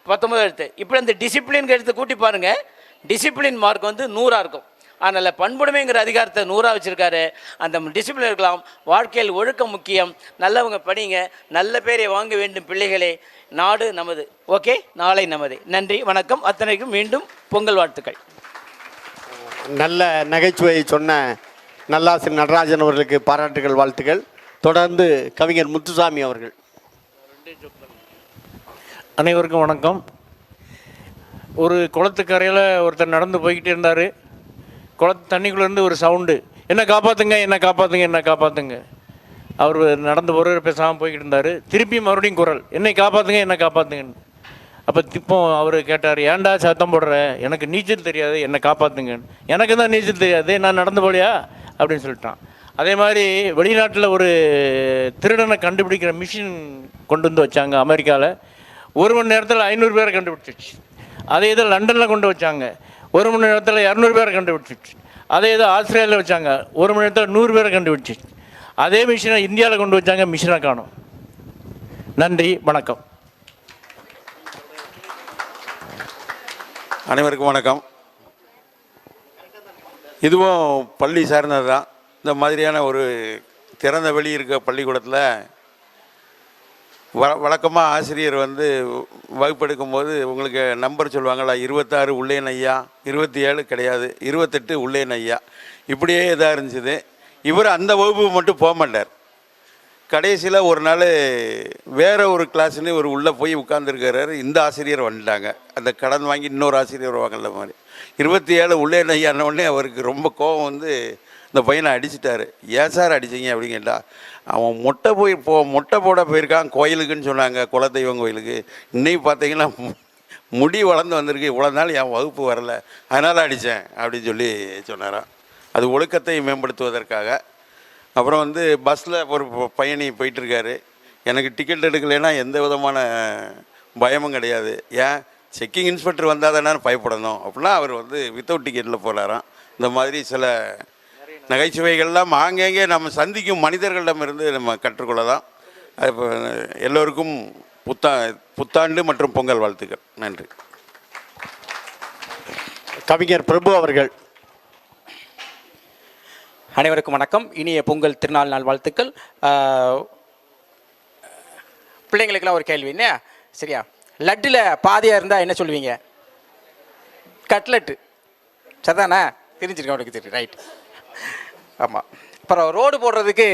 Speaker 4: 19 எழுத்து. இப்படி அந்த டிசிப்ளின் எடுத்து கூட்டி பாருங்கள், டிசிப்ளின் மார்க் வந்து 100 இருக்கும். அதனால் பண்புடைமைங்கிற அதிகாரத்தை 100 வச்சுருக்காரு. அந்த டிசிப்ளின் இருக்கலாம். வாழ்க்கையில் ஒழுக்கம் முக்கியம். நல்லவங்க படிங்க, நல்ல பேரை வாங்க வேண்டும் பிள்ளைகளே. நாடு நமது. ஓகே, நாளை நமது. நன்றி, வணக்கம். அத்தனைக்கும் மீண்டும் பொங்கல் வாழ்த்துக்கள்.
Speaker 3: நல்ல நகைச்சுவை சொன்ன நல்லாசிரியர் நடராஜன் அவர்களுக்கு பாராட்டுகள், வாழ்த்துக்கள். தொடர்ந்து கவிஞர் முத்துசாமி அவர்கள்.
Speaker 1: அனைவருக்கும் வணக்கம். ஒரு குளத்துக்கரையில் ஒருத்தர் நடந்து போய்கிட்டே இருந்தார். தண்ணிக்குள்ளேருந்து ஒரு சவுண்டு, என்ன காப்பாற்றுங்க, என்ன காப்பாற்றுங்க, என்ன காப்பாற்றுங்க. அவர் நடந்து போகிற பேசாமல் போய்கிட்டு இருந்தார். திருப்பி மறுபடியும் குரல், என்னை காப்பாற்றுங்க, என்ன காப்பாற்றுங்கன்னு. அப்போ இப்போ அவர் கேட்டார், ஏன்டா சத்தம் போடுற, எனக்கு நீச்சல் தெரியாது, என்னை காப்பாற்றுங்கன்னு. எனக்கு தான் நீச்சல் தெரியாது, நான் நடந்து போலியா அப்படின்னு சொல்லிட்டான். அதே மாதிரி வெளிநாட்டில் ஒரு திருடனை கண்டுபிடிக்கிற மிஷின் கொண்டு வந்து வச்சாங்க அமெரிக்காவில். 1 மணி நேரத்தில் 500 பேரை கண்டுபிடிச்சிச்சு. அதே இதை லண்டனில் கொண்டு வச்சாங்க, 1 மணி நேரத்தில் 200 பேரை கண்டுபிடிச்சிச்சு. அதே இதை ஆஸ்திரேலியாவில் வச்சாங்க, 1 மணி நேரத்தில் 100 பேரை கண்டுபிடிச்சிச்சு. அதே மிஷினை இந்தியாவில் கொண்டு வச்சாங்க, மிஷினை காணும். நன்றி, வணக்கம்.
Speaker 2: அனைவருக்கும் வணக்கம். இதுவும் பள்ளி சார்ந்தது தான். இந்த மாதிரியான ஒரு திறந்த வெளி இருக்க பள்ளிக்கூடத்தில் வழக்கமாக ஆசிரியர் வந்து வகுப்பெடுக்கும்போது உங்களுக்கு நம்பர் சொல்லுவாங்களா, 26 உள்ளேன் ஐயா, 27 கிடையாது, 28 உள்ளேன் ஐயா, இப்படியே இதாக இருந்துச்சு. இவர் அந்த வகுப்பு மட்டும் போக மாட்டார். கடைசியில் ஒரு நாள் வேறு ஒரு கிளாஸ்லேயே ஒரு உள்ளே போய் உட்காந்துருக்கிறாரு. இந்த ஆசிரியர் வந்துட்டாங்க, அந்த கடன் வாங்கி இன்னொரு ஆசிரியர் வருவாங்கல்ல மாதிரி. 27 உள்ளேன் ஐயான உடனே அவருக்கு ரொம்ப கோபம் வந்து இந்த பையனை அடிச்சிட்டாரு. ஏன் சார் அடிச்சிங்க அப்படின்னு கேட்டால், அவன் மொட்டை போட போயிருக்கான் கோயிலுக்குன்னு சொன்னாங்க, குலதெய்வம் கோயிலுக்கு. இன்னைக்கு பார்த்தீங்கன்னா முடி வளர்ந்து வந்திருக்கு, இவ்வளோ நாள் என் வகுப்பு வரலை, அதனால் அடித்தேன் அப்படின்னு சொல்லி சொன்னாராம். அது ஒழுக்கத்தை மேம்படுத்துவதற்காக. அப்புறம் வந்து பஸ்ஸில் ஒரு பயணி போயிட்டுருக்காரு. எனக்கு டிக்கெட் எடுக்கலைன்னா எந்த விதமான பயமும் கிடையாது. ஏன்
Speaker 5: செக்கிங் இன்ஸ்பெக்டர் வந்தால் தானே பயப்படணும் அப்படின்னா அவர் வந்து வித்தவுட் டிக்கெட்டில் போகலாராம். இந்த மாதிரி சில நகைச்சுவைகள்லாம் ஆங்கேங்கே நம்ம சந்திக்கும் மனிதர்களிடமிருந்து நம்ம கற்றுக்கொள்ளலாம். இப்போ எல்லோருக்கும் புத்தாண்டு மற்றும் பொங்கல் வாழ்த்துக்கள். நன்றி.
Speaker 3: கவிஞர் பிரபு அவர்கள்.
Speaker 6: அனைவருக்கும் வணக்கம். இனிய பொங்கல் திருநாள் நாள் வாழ்த்துக்கள். பிள்ளைங்களுக்கெல்லாம் ஒரு கேள்வி என்ன சரியா? லட்டில் பாதியாக இருந்தால் என்ன சொல்லுவீங்க? கட்லெட்டு. சரிதானே? தெரிஞ்சிருக்கேன் உனக்கு தெரியும். ரைட். ஆமாம். அப்புறம் ரோடு போடுறதுக்கு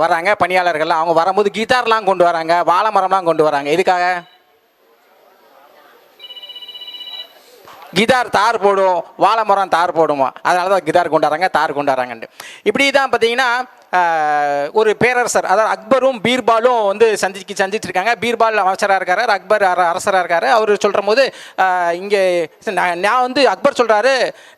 Speaker 6: வராங்க பணியாளர்கள்லாம். அவங்க வரும்போது கிட்டார்லாம் கொண்டு வராங்க, வாழை மரம்லாம் கொண்டு வராங்க. எதுக்காக? கிதார் தார் போடும், வாழை மரம் தார் போடுமா, அதனால தான் கிதார் கொண்டு வராங்க, தார் கொண்டு வராங்கன்ட்டு. இப்படி தான் பார்த்தீங்கன்னா ஒரு பேரரசர், அதாவது அக்பரும் பீர்பாலும் வந்து சந்திச்சுட்டு இருக்காங்க. பீர்பால் அமைச்சராக இருக்காரு, அக்பர் அரசராக இருக்காரு. அவர் சொல்கிற போது இங்கே நான் வந்து அக்பர் சொல்கிறாரு,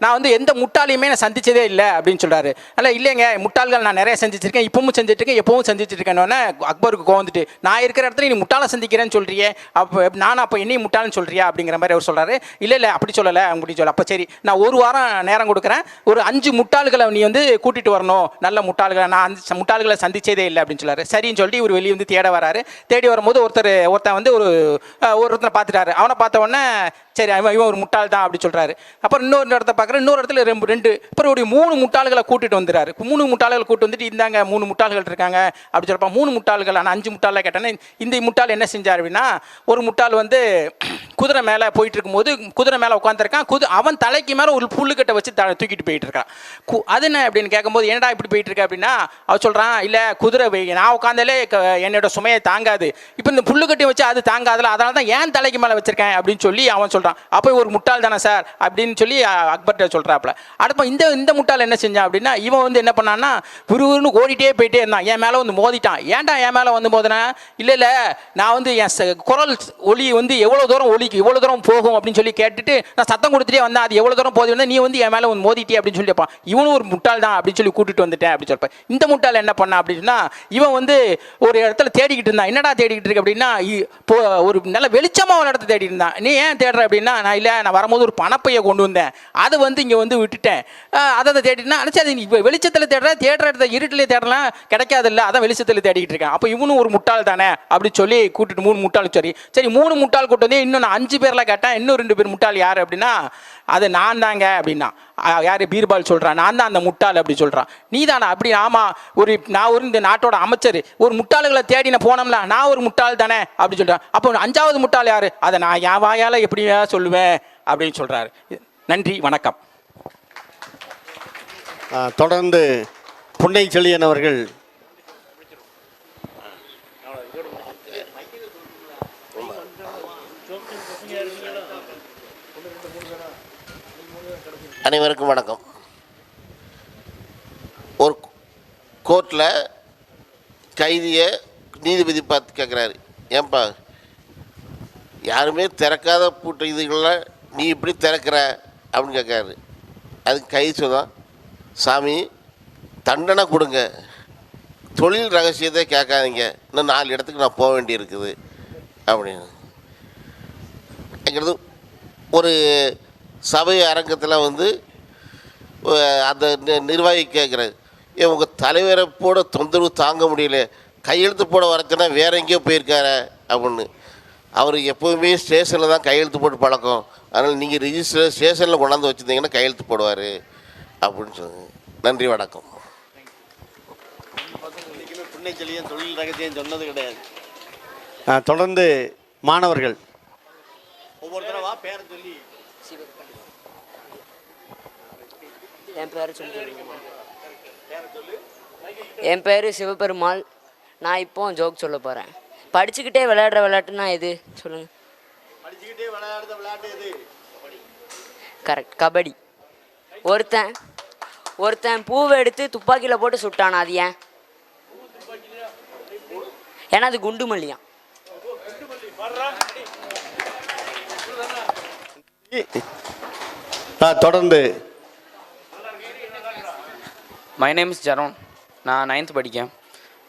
Speaker 6: நான் வந்து எந்த முட்டாளையுமே நான் சந்திச்சதே இல்லை அப்படின்னு சொல்கிறாரு. அல்ல இல்லைங்க, முட்டாள்கள் நான் நிறைய சந்திச்சிருக்கேன், இப்பவும் செஞ்சுட்ருக்கேன், எப்பவும் செஞ்சுட்ருக்கேன்னொன்னே அக்பருக்கு கோவந்துட்டு, நான் இருக்கிற இடத்துல நீ முட்டாளை சந்திக்கிறேன்னு சொல்கிறியே, அப்போ என்னையும் முட்டாள்னு சொல்கிறியா அப்படிங்கிற மாதிரி அவர் சொல்கிறாரு. இல்லை அப்படி சொல்லலை அப்படின்னு சொல்ல. அப்போ சரி, நான் ஒரு வாரம் நேரம் கொடுக்குறேன், ஒரு 5 முட்டாள்களை நீ வந்து கூட்டிகிட்டு வரணும், நல்ல முட்டாள்களை, நான் முட்டாள்களை சந்திச்சதே இல்லை அப்படின்னு சொல்லாரு. சரின்னு சொல்லிட்டு இவர் வெளியே வந்து தேட வராரு. தேடி வரும்போது ஒருத்தன் வந்து ஒருத்தனை பார்த்துட்டாரு. அவனை பார்த்த உடனே சரி இவன் ஒரு முட்டாள் தான் அப்படி சொல்கிறாரு. அப்புறம் இன்னொரு இடத்த பார்க்குறேன், இன்னொரு இடத்துல 2 அப்புறம் ஒரு 3 முட்டாள்களை கூட்டிட்டு வந்துடுறாரு. 3 முட்டாள்களை கூட்டு வந்துட்டு, இந்தாங்க 3 முட்டாள்கள் இருக்காங்க அப்படி சொல்கிறப்ப 3 முட்டாள்கள். ஆனால் 5 முட்டாளில் கேட்டேன்னா, இந்த முட்டாள் என்ன செஞ்சார் அப்படின்னா, ஒரு முட்டாள் வந்து குதிரை மேலே போயிட்டு இருக்கும்போது குதிரை மேலே உட்காந்துருக்கான். அவன் தலைக்கு மேலே ஒரு புல்லுக்கட்டை வச்சு தூக்கிட்டு போயிட்டு இருக்கான். அது என்ன அப்படின்னு கேட்கும்போது, என்னடா இப்படி போயிட்டு இருக்க அப்படின்னா, அவன் சொல்கிறான், இல்லை குதிரை நான் உட்காந்தாலே என்னோட சுமையை தாங்காது, இப்போ இந்த புல்லுக்கட்டி வச்சு அது தாங்காதுல, அதனால தான் ஏன் தலைக்கு மேலே வச்சிருக்கேன் அப்படின்னு சொல்லி அவன் சொல்கிறான். அப்போ ஒரு முட்டாள் தானே சார் அப்படின்னு சொல்லி அக்பர்கிட்ட சொல்கிறாப்புல. அடுப்ப இந்த முட்டாள் என்ன செஞ்சான் அப்படின்னா, இவன் வந்து என்ன பண்ணான்னா, விறுவிறுன்னு ஓடிட்டே போயிட்டே இருந்தான். என் மேலே வந்து மோதிட்டான். ஏன்டா என் மேலே வந்து மோதினா? இல்லை நான் வந்து என் குரல் ஒலி வந்து எவ்வளோ தூரம் போகும் அப்படின்னு சொல்லி கேட்டுட்டு நான் சத்தம் கொடுத்துட்டே வந்தேன், அது எவ்வளோ தூரம் போகுது வந்தால் நீ வந்து என் மேலே வந்து மோதிட்டே அப்படின்னு சொல்லி கேட்பான். இவனும் ஒரு முட்டாள் தான் அப்படின்னு சொல்லி கூட்டிட்டு வந்துட்டேன் அப்படின்னு சொல்லிப்பேன். இந்த முட்டாள் என்ன பண்ணா அப்படின்னா, இவன் வந்து ஒரு இடத்துல தேடிக்கிட்டு இருந்தான். என்னடா தேடிக்கிட்டு இருக்கு அப்படின்னா, ஒரு நல்ல வெளிச்சமாக ஒரு இடத்த தேடி இருந்தான். நீ ஏன் தேடுற அப்படின்னா, நான் வரும்போது ஒரு பணப்பையை கொண்டு வந்தேன், அதை வந்து இங்கே வந்து விட்டுட்டேன், அதை தேடினா நினச்சி அது வெளிச்சத்தில் தேடுற இடத்த இருட்டிலே தேடலாம் கிடைக்காதில்ல, அதான் வெளிச்சத்தில் தேடிக்கிட்டு இருக்கேன். அப்போ இவனும் ஒரு முட்டாள் தானே அப்படின்னு சொல்லி கூட்டிட்டு 3 முட்டாள் சரி 3 முட்டாள் கூட்டு வந்து இன்னும் நான் 5 பேரில் கேட்டேன். இன்னும் 2 பேர் முட்டாள் யார் அப்படின்னா, அது நான் தாங்க அப்படின்னா. யார்? பீர்பால் சொல்கிறான், நான் தான் அந்த முட்டாள் அப்படி சொல்கிறான். நீ தானே அப்படி? ஆமாம், நான் ஒரு இந்த நாட்டோட அமைச்சர், ஒரு முட்டாள்களை தேடி நான் போனோம்ல, நான் ஒரு முட்டாள் தானே அப்படி சொல்கிறேன். அப்போ 5வது முட்டாள் யார்? அதை நான் என் வாயால் எப்படியா சொல்லுவேன் அப்படின்னு சொல்கிறாரு. நன்றி, வணக்கம்.
Speaker 3: தொடர்ந்து புன்னை செழியன் அவர்கள்.
Speaker 7: அனைவருக்கும் வணக்கம். ஒரு கோர்ட்டில் கைதியை நீதிபதி பார்த்து கேட்குறாரு, ஏன்பா யாருமே திறக்காத பூட்டு இதுகளில் நீ இப்படி திறக்கிற அப்படின்னு கேட்குறாரு. அதுக்கு கைதி சொன்னான், சாமி தண்டனை கொடுங்க, தொழில் ரகசியத்தை கேட்காதீங்க, இன்னும் 4 இடத்துக்கு நான் போக வேண்டியிருக்குது அப்படின்னு. எங்கிறது ஒரு சபை அரங்கத்தில் வந்து அந்த நிர்வாகி கேட்குறாரு, உங்கள் தலைவரை போட தொந்தரவு தாங்க முடியல, கையெழுத்து போட வரச்சுன்னா வேற எங்கேயோ போயிருக்காரு அப்படின்னு. அவர் எப்போவுமே ஸ்டேஷனில் தான் கையெழுத்து போட்டு பழக்கம், அதனால் நீங்கள் ரிஜிஸ்டர் ஸ்டேஷனில் கொண்டாந்து வச்சுருந்தீங்கன்னா கையெழுத்து போடுவார் அப்படின்னு சொல்லுங்க. நன்றி, வணக்கம்.
Speaker 3: புன்னை செழியன் தொழில் ரகசியம் சொன்னது கிடையாது. தொடர்ந்து மாணவர்கள் ஒவ்வொரு தடவை பேரை சொல்லி.
Speaker 8: என் பேர் சிவபெருமாள். நான் இப்போ ஜோக் சொல்ல போகிறேன். படிச்சுக்கிட்டே விளையாடுற விளையாட்டுனா எது சொல்லுங்கள்?
Speaker 3: படிச்சுக்கிட்டே விளையாடுற விளையாட்டு எது?
Speaker 8: கரெக்ட், கபடி. ஒருத்தன் பூவை எடுத்து துப்பாக்கியில் போட்டு சுட்டானா, அது ஏன்? ஏன்னா அது குண்டு மல்லியான்.
Speaker 3: தொடர்ந்து.
Speaker 9: My name is Jaron. நான் 9th படிக்கேன்.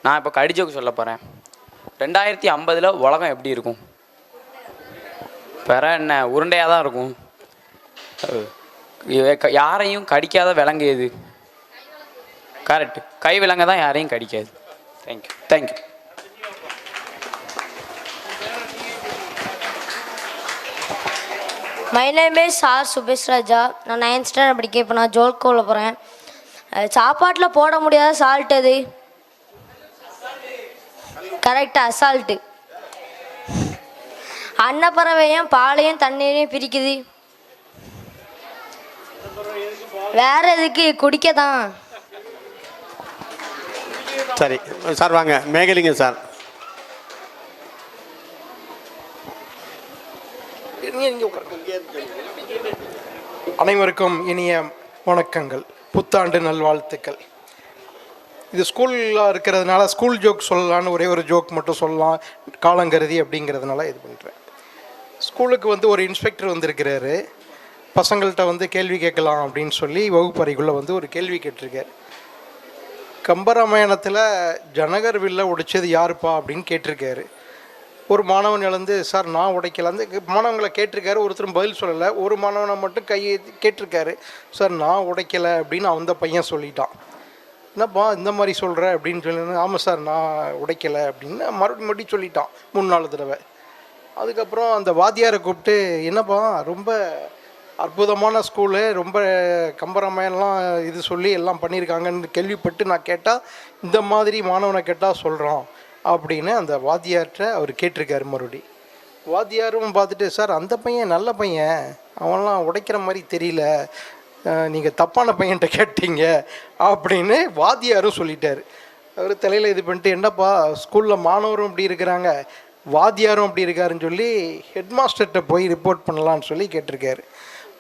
Speaker 9: நான் இப்போ கடிஜோக்கு சொல்ல போகிறேன். 2050 உலகம் எப்படி இருக்கும்? வேற என்ன உருண்டையாக தான் இருக்கும். யாரையும் கடிக்காத விலங்கு எது? கரெக்ட், கை விலங்கு தான் யாரையும் கடிக்காது. Thank you thank you.
Speaker 10: My name is R Subesh Raja. நான் 9th ஸ்டாண்டர்ட் படிக்க. இப்போ நான் ஜோல்கோவில் போகிறேன். சாப்பாட்டில் போட முடியாத சால்ட் எது? கரெக்டாக, அசால்ட்டு. அன்னப்பறவையும் பாலையும் தண்ணீரையும் பிரிக்குது? வேற எதுக்கு? குடிக்க தான்.
Speaker 3: சரி சார், வாங்க மேகலிங்க சார்.
Speaker 11: அனைவருக்கும் இனிய வணக்கங்கள், புத்தாண்டு நல்வாழ்த்துக்கள். இது ஸ்கூலில் இருக்கிறதுனால ஸ்கூல் ஜோக் சொல்லலான்னு ஒரே ஒரு ஜோக் மட்டும் சொல்லலாம் காலங்கருதி அப்படிங்கிறதுனால இது பண்ணுறேன். ஸ்கூலுக்கு ஒரு இன்ஸ்பெக்டர் வந்திருக்கிறாரு. பசங்கள்கிட்ட கேள்வி கேட்கலாம் அப்படின்னு சொல்லி வகுப்பறைக்குள்ளே ஒரு கேள்வி கேட்டிருக்காரு. கம்பராமாயணத்தில் ஜனகர் வில்லை உடைச்சது யாருப்பா அப்படின்னு கேட்டிருக்காரு. ஒரு மாணவன் எழுந்து, சார் நான் உடைக்கல. அந்த மாணவங்களை கேட்டிருக்காரு, ஒருத்தரும் பதில் சொல்லலை. ஒரு மாணவனை மட்டும் கையை கேட்டிருக்காரு, சார் நான் உடைக்கலை அப்படின்னு அந்த பையன் சொல்லிட்டான். என்னப்பா இந்த மாதிரி சொல்கிற அப்படின்னு சொல்லி, ஆமாம் சார் நான் உடைக்கலை அப்படின்னு மறுபடியும் சொல்லிட்டான் 3-4 தடவை. அதுக்கப்புறம் அந்த வாத்தியாரை கூப்பிட்டு, என்னப்பா ரொம்ப அற்புதமான ஸ்கூலு, ரொம்ப கம்பராமாயணம்லாம் இது சொல்லி எல்லாம் பண்ணியிருக்காங்கன்னு கேள்விப்பட்டு நான் கேட்டால் இந்த மாதிரி மாணவனை கேட்டால் சொல்கிறான் அப்படின்னு அந்த வாத்தியார்கிட்ட அவர் கேட்டிருக்காரு. மறுபடி வாத்தியாரும் பார்த்துட்டு, சார் அந்த பையன் நல்ல பையன், அவன்லாம் உடைக்கிற மாதிரி தெரியல, நீங்கள் தப்பான பையன்கிட்ட கேட்டீங்க அப்படின்னு வாத்தியாரும் சொல்லிட்டார். அவர் தலையில் இது பண்ணிட்டு, என்னப்பா ஸ்கூலில் மாணவரும் இப்படி இருக்கிறாங்க, வாத்தியாரும் அப்படி இருக்காருன்னு சொல்லி ஹெட்மாஸ்டர்கிட்ட போய் ரிப்போர்ட் பண்ணலான்னு சொல்லி கேட்டிருக்காரு.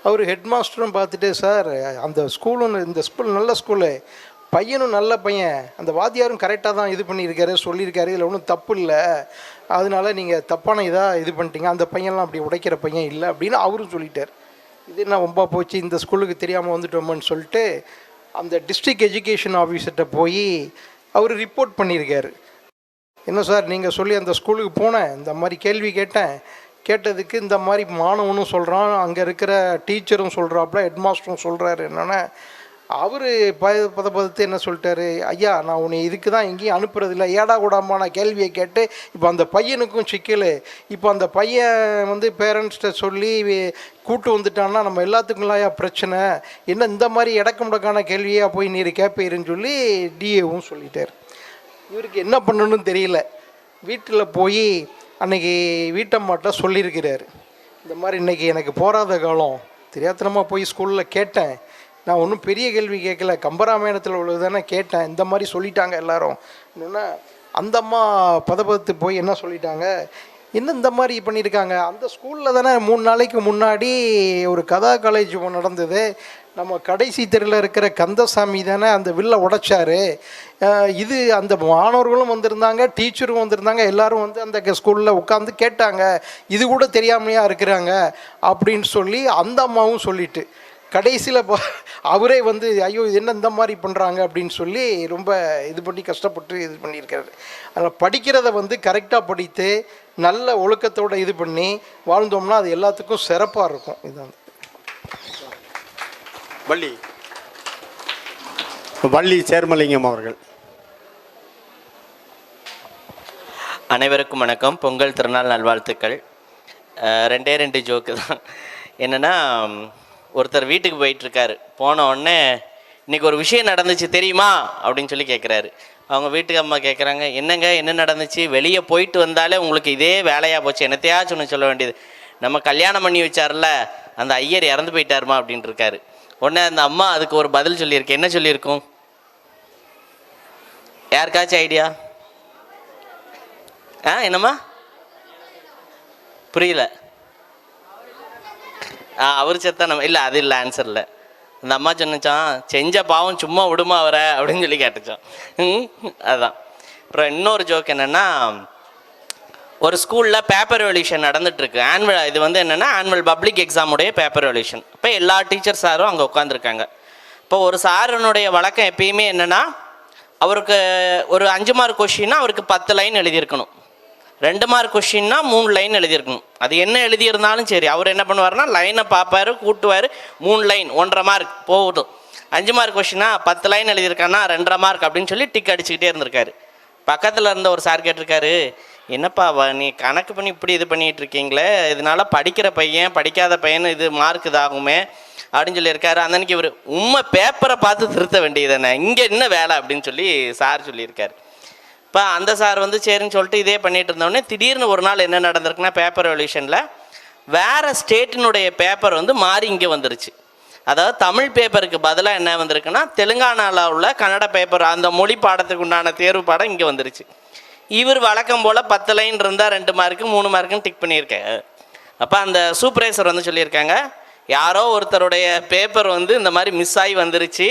Speaker 11: அவர் ஹெட்மாஸ்டரும் பார்த்துட்டு, சார் அந்த ஸ்கூலும் இந்த ஸ்கூல் நல்ல ஸ்கூலு, பையனும் நல்ல பையன், அந்த வாத்தியாரும் கரெக்டாக தான் இது பண்ணியிருக்காரு சொல்லியிருக்காரு, இதில் ஒன்றும் தப்பு இல்லை, அதனால நீங்கள் தப்பான இதாக இது பண்ணிட்டீங்க, அந்த பையன்லாம் அப்படி உடைக்கிற பையன் இல்லை அப்படின்னு அவரும் சொல்லிட்டார். இது என்ன ரொம்ப போச்சு, இந்த ஸ்கூலுக்கு தெரியாமல் வந்துட்டோமோன்னு சொல்லிட்டு அந்த டிஸ்ட்ரிக்ட் எஜுகேஷன் ஆஃபீஸர்கிட்ட போய் அவர் ரிப்போர்ட் பண்ணியிருக்காரு. என்ன சார் நீங்கள் சொல்லி அந்த ஸ்கூலுக்கு போனேன், இந்த மாதிரி கேள்வி கேட்டதுக்கு இந்த மாதிரி மாணவனும் சொல்கிறான், அங்கே இருக்கிற டீச்சரும் சொல்கிறாப்புல, ஹெட்மாஸ்டரும் சொல்கிறாரு. என்னென்னா அவர் பதப்பதத்து என்ன சொல்லிட்டாரு, ஐயா நான் உன்னை இதுக்கு தான் எங்கேயும் அனுப்புறதில்லை, ஏடா கூடாமான கேள்வியை கேட்டு இப்போ அந்த பையனுக்கும் சிக்கல், இப்போ அந்த பையன் பேரண்ட்ஸ்கிட்ட சொல்லி கூட்டு வந்துட்டான்னா நம்ம எல்லாத்துக்கும்லாம் பிரச்சனை, என்ன இந்த மாதிரி இடக்கு முடக்கான கேள்வியாக போய் நீர் கேட்பீருன்னு சொல்லி டிஏவும் சொல்லிட்டார். இவருக்கு என்ன பண்ணணும்னு தெரியல. வீட்டில் போய் அன்றைக்கி வீட்டம்மாட்ட சொல்லியிருக்கிறார், இந்த மாதிரி இன்றைக்கி எனக்கு போராத காலம், தெரியாத்தனமாக போய் ஸ்கூலில் கேட்டேன், நான் ஒன்றும் பெரிய கேள்வி கேட்கல, கம்பராமாயணத்தில் உள்ளது தானே கேட்டேன், இந்த மாதிரி சொல்லிட்டாங்க எல்லாரும். இன்னொன்று அந்த அம்மா பதப்பத்து போய் என்ன சொல்லிட்டாங்க, என்ன இந்த மாதிரி பண்ணியிருக்காங்க, அந்த ஸ்கூலில் தானே 3 நாளைக்கு முன்னாடி ஒரு கதா காலேஜ் நடந்தது, நம்ம கடைசி தெருவில் இருக்கிற கந்தசாமி தானே அந்த வில்லை உடைச்சாரு, இது அந்த மாணவர்களும் வந்திருந்தாங்க, டீச்சரும் வந்திருந்தாங்க, எல்லோரும் அந்த ஸ்கூலில் உட்காந்து கேட்டாங்க, இது கூட தெரியாமையாக இருக்கிறாங்க அப்படின்னு சொல்லி அந்த அம்மாவும் சொல்லிட்டு கடைசியில் அவரே ஐயோ இது என்ன இந்த மாதிரி பண்ணுறாங்க அப்படின்னு சொல்லி ரொம்ப இது பண்ணி கஷ்டப்பட்டு இது பண்ணியிருக்காரு. அதில் படிக்கிறத கரெக்டாக படித்து நல்ல ஒழுக்கத்தோடு இது பண்ணி வாழ்ந்தோம்னா அது எல்லாத்துக்கும் சிறப்பாக இருக்கும். இதுதான்
Speaker 3: வள்ளி சேர்மலிங்கம் அவர்கள்.
Speaker 12: அனைவருக்கும் வணக்கம், பொங்கல் திருநாள் நல்வாழ்த்துக்கள். 2 ஜோக்கு தான். என்னென்னா, ஒருத்தர் வீட்டுக்கு போயிட்டுருக்காரு, போன உடனே இன்றைக்கி ஒரு விஷயம் நடந்துச்சு தெரியுமா அப்படின்னு சொல்லி கேட்குறாரு. அவங்க வீட்டுக்கு அம்மா கேட்குறாங்க, என்னங்க என்ன நடந்துச்சு, வெளியே போயிட்டு வந்தாலே உங்களுக்கு இதே வேலையாக போச்சு, என்னத்தையாச்சும் ஒன்று சொல்ல வேண்டியது, நம்ம கல்யாணம் பண்ணி வச்சார்ல அந்த ஐயர் இறந்து போயிட்டாருமா அப்படின்ட்டு இருக்காரு. உடனே அந்த அம்மா அதுக்கு ஒரு பதில் சொல்லியிருக்கு. என்ன சொல்லியிருக்கும்? யாருக்காச்சும் ஐடியா? என்னம்மா புரியல? அவர் செத்தா நம்ம இல்லை, அது இல்லை, ஆன்சர் இல்லை. அந்த அம்மா சொன்னிச்சான், செஞ்ச பாவம் சும்மா விடுமா அவரை அப்படின்னு சொல்லி கேட்டுச்சான். அதுதான். அப்புறம் இன்னொரு ஜோக் என்னென்னா, ஒரு ஸ்கூலில் பேப்பர் எவல்யூஷன் நடந்துகிட்ருக்கு. இது என்னென்னா ஆனுவல் பப்ளிக் எக்ஸாமுடைய பேப்பர் எவல்யூஷன். இப்போ எல்லா டீச்சர் சாரும் அங்கே உட்காந்துருக்காங்க. இப்போ ஒரு சாரனுடைய வழக்கம் எப்பயுமே என்னென்னா, அவருக்கு ஒரு 5 மார்க் கொஷின்னா அவருக்கு 10 லைன் எழுதியிருக்கணும். 2 மார்க் கொஷின்னா 3 லைன் எழுதியிருக்கணும். அது என்ன எழுதியிருந்தாலும் சரி, அவர் என்ன பண்ணுவார்னா லைனை பார்ப்பார், கூட்டுவார், 3 லைன் 1.5 மார்க் போகட்டும். 5 மார்க் கொஷினா 10 லைன் எழுதியிருக்கான்னா 2.5 மார்க் அப்படின்னு சொல்லி டிக் அடிச்சுக்கிட்டே இருந்திருக்காரு. பக்கத்தில் இருந்த ஒரு சார் கேட்டிருக்காரு, என்னப்பா நீ கணக்கு பண்ணி இப்படி இது பண்ணிகிட்டு இருக்கீங்களே, இதனால படிக்கிற பையன் படிக்காத பையன் இது மார்க் இதாகுமே அப்படின்னு சொல்லியிருக்காரு. அன்னைக்கு இவர் உண்மை பேப்பரை பார்த்து திருத்த வேண்டியது தானே, இங்கே என்ன வேலை அப்படின்னு சொல்லி சார் சொல்லியிருக்காரு. இப்போ அந்த சார் வந்து சரின்னு சொல்லிட்டு இதே பண்ணிகிட்டு இருந்தோடனே திடீர்னு ஒரு நாள் என்ன நடந்திருக்குன்னா, பேப்பர் ரெவல்யூஷனில் வேறு ஸ்டேட்டினுடைய பேப்பர் வந்து மாறி இங்கே வந்துருச்சு. அதாவது தமிழ் பேப்பருக்கு பதிலாக என்ன வந்திருக்குன்னா, தெலுங்கானாவில் உள்ள கன்னட பேப்பர் அந்த மொழி பாடத்துக்கு உண்டான தேர்வு பாடம் இங்கே வந்துருச்சு. இவர் வழக்கம் போல் 10 லைன் இருந்தால் 2 மார்க்கு 3 மார்க்குன்னு டிக் பண்ணியிருக்காங்க. அப்போ அந்த சூப்பர்வைசர் வந்து சொல்லியிருக்காங்க, யாரோ ஒருத்தருடைய பேப்பர் வந்து இந்த மாதிரி மிஸ் ஆகி வந்துருச்சு,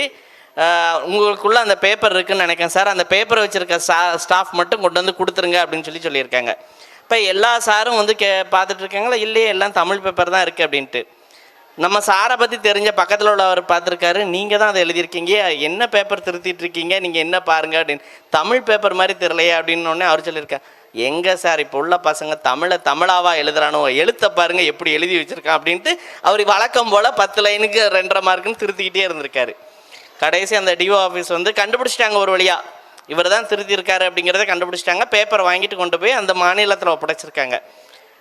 Speaker 12: உங்களுக்குள்ளே அந்த பேப்பர் இருக்குதுன்னு நினைக்கிறேன் சார், அந்த பேப்பரை வச்சுருக்க ஸ்டாஃப் மட்டும் கொண்டு வந்து கொடுத்துருங்க அப்படின்னு சொல்லியிருக்காங்க. இப்போ எல்லா சாரும் வந்து பார்த்துட்டு இருக்காங்களா, இல்லையே எல்லாம் தமிழ் பேப்பர் தான் இருக்குது அப்படின்ட்டு. நம்ம சாரை பற்றி தெரிஞ்ச பக்கத்தில் உள்ளவர் பார்த்துருக்காரு, நீங்கள் தான் அதை எழுதியிருக்கீங்க, என்ன பேப்பர் திருத்திட்டு இருக்கீங்க, நீங்கள் என்ன பாருங்கள் அப்படின்னு. தமிழ் பேப்பர் மாதிரி தெரியலையே அப்படின்னோடனே அவர் சொல்லியிருக்கார், எங்கே சார் இப்போ உள்ள பசங்க தமிழாவா எழுதுறானோ, எழுத்த பாருங்க எப்படி எழுதி வச்சுருக்கான் அப்படின்ட்டு அவர் வழக்கம் போல் 10 லைனுக்கு 2.5 மார்க்குன்னு திருத்திக்கிட்டே இருந்திருக்காரு. கடைசி அந்த டிஓ ஆஃபீஸ் வந்து கண்டுபிடிச்சிட்டாங்க, ஒரு வழியாக இவர் தான் திருத்தியிருக்காரு அப்படிங்கிறத கண்டுபிடிச்சிட்டாங்க. பேப்பரை வாங்கிட்டு கொண்டு போய் அந்த மாநிலத்தில் ஒப்படைச்சிருக்காங்க.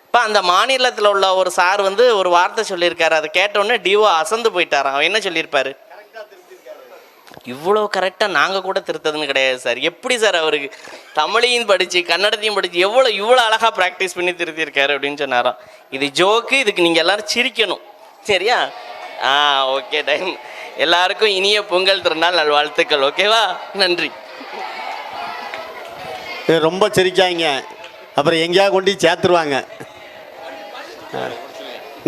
Speaker 12: இப்போ அந்த மாநிலத்தில் உள்ள ஒரு சார் வந்து ஒரு வார்த்தை சொல்லியிருக்காரு, அதை கேட்டோடனே டிஓ அசந்து போயிட்டாராம். அவன் என்ன சொல்லியிருப்பாரு, இவ்வளோ கரெக்டாக நாங்கள் கூட திருத்ததுன்னு கிடையாது சார், எப்படி சார் அவருக்கு தமிழையும் படித்து கன்னடத்தையும் படித்து இவ்வளோ அழகாக ப்ராக்டிஸ் பண்ணி திருத்தியிருக்காரு அப்படின்னு சொன்னாராம். இது ஜோக்கு, இதுக்கு நீங்கள் எல்லோரும் சிரிக்கணும், சரியா? Okay, time. எல்லாருக்கும் இனிய பொங்கல் திருநாள் நல்வாழ்த்துக்கள். ஓகேவா? நன்றி.
Speaker 3: ரொம்ப சிரிக்காங்க, அப்புறம் எங்கேயா கொண்டு சேர்த்துருவாங்க.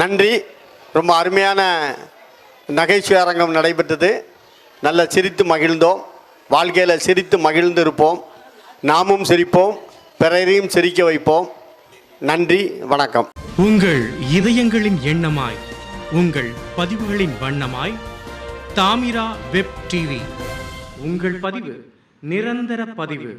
Speaker 3: நன்றி. ரொம்ப அருமையான நகைச்சுவை அரங்கம் நடைபெற்றது. நல்ல சிரித்து மகிழ்ந்தோம். வாழ்க்கையில் சிரித்து மகிழ்ந்து இருப்போம். நாமும் சிரிப்போம், பிறரையும் சிரிக்க வைப்போம். நன்றி, வணக்கம்.
Speaker 13: உங்கள் இதயங்களின் எண்ணமாய், உங்கள் பதிவுகளின் வண்ணமாய் தாமிரா வெப் டிவி. உங்கள் பதிவு நிரந்தர பதிவு.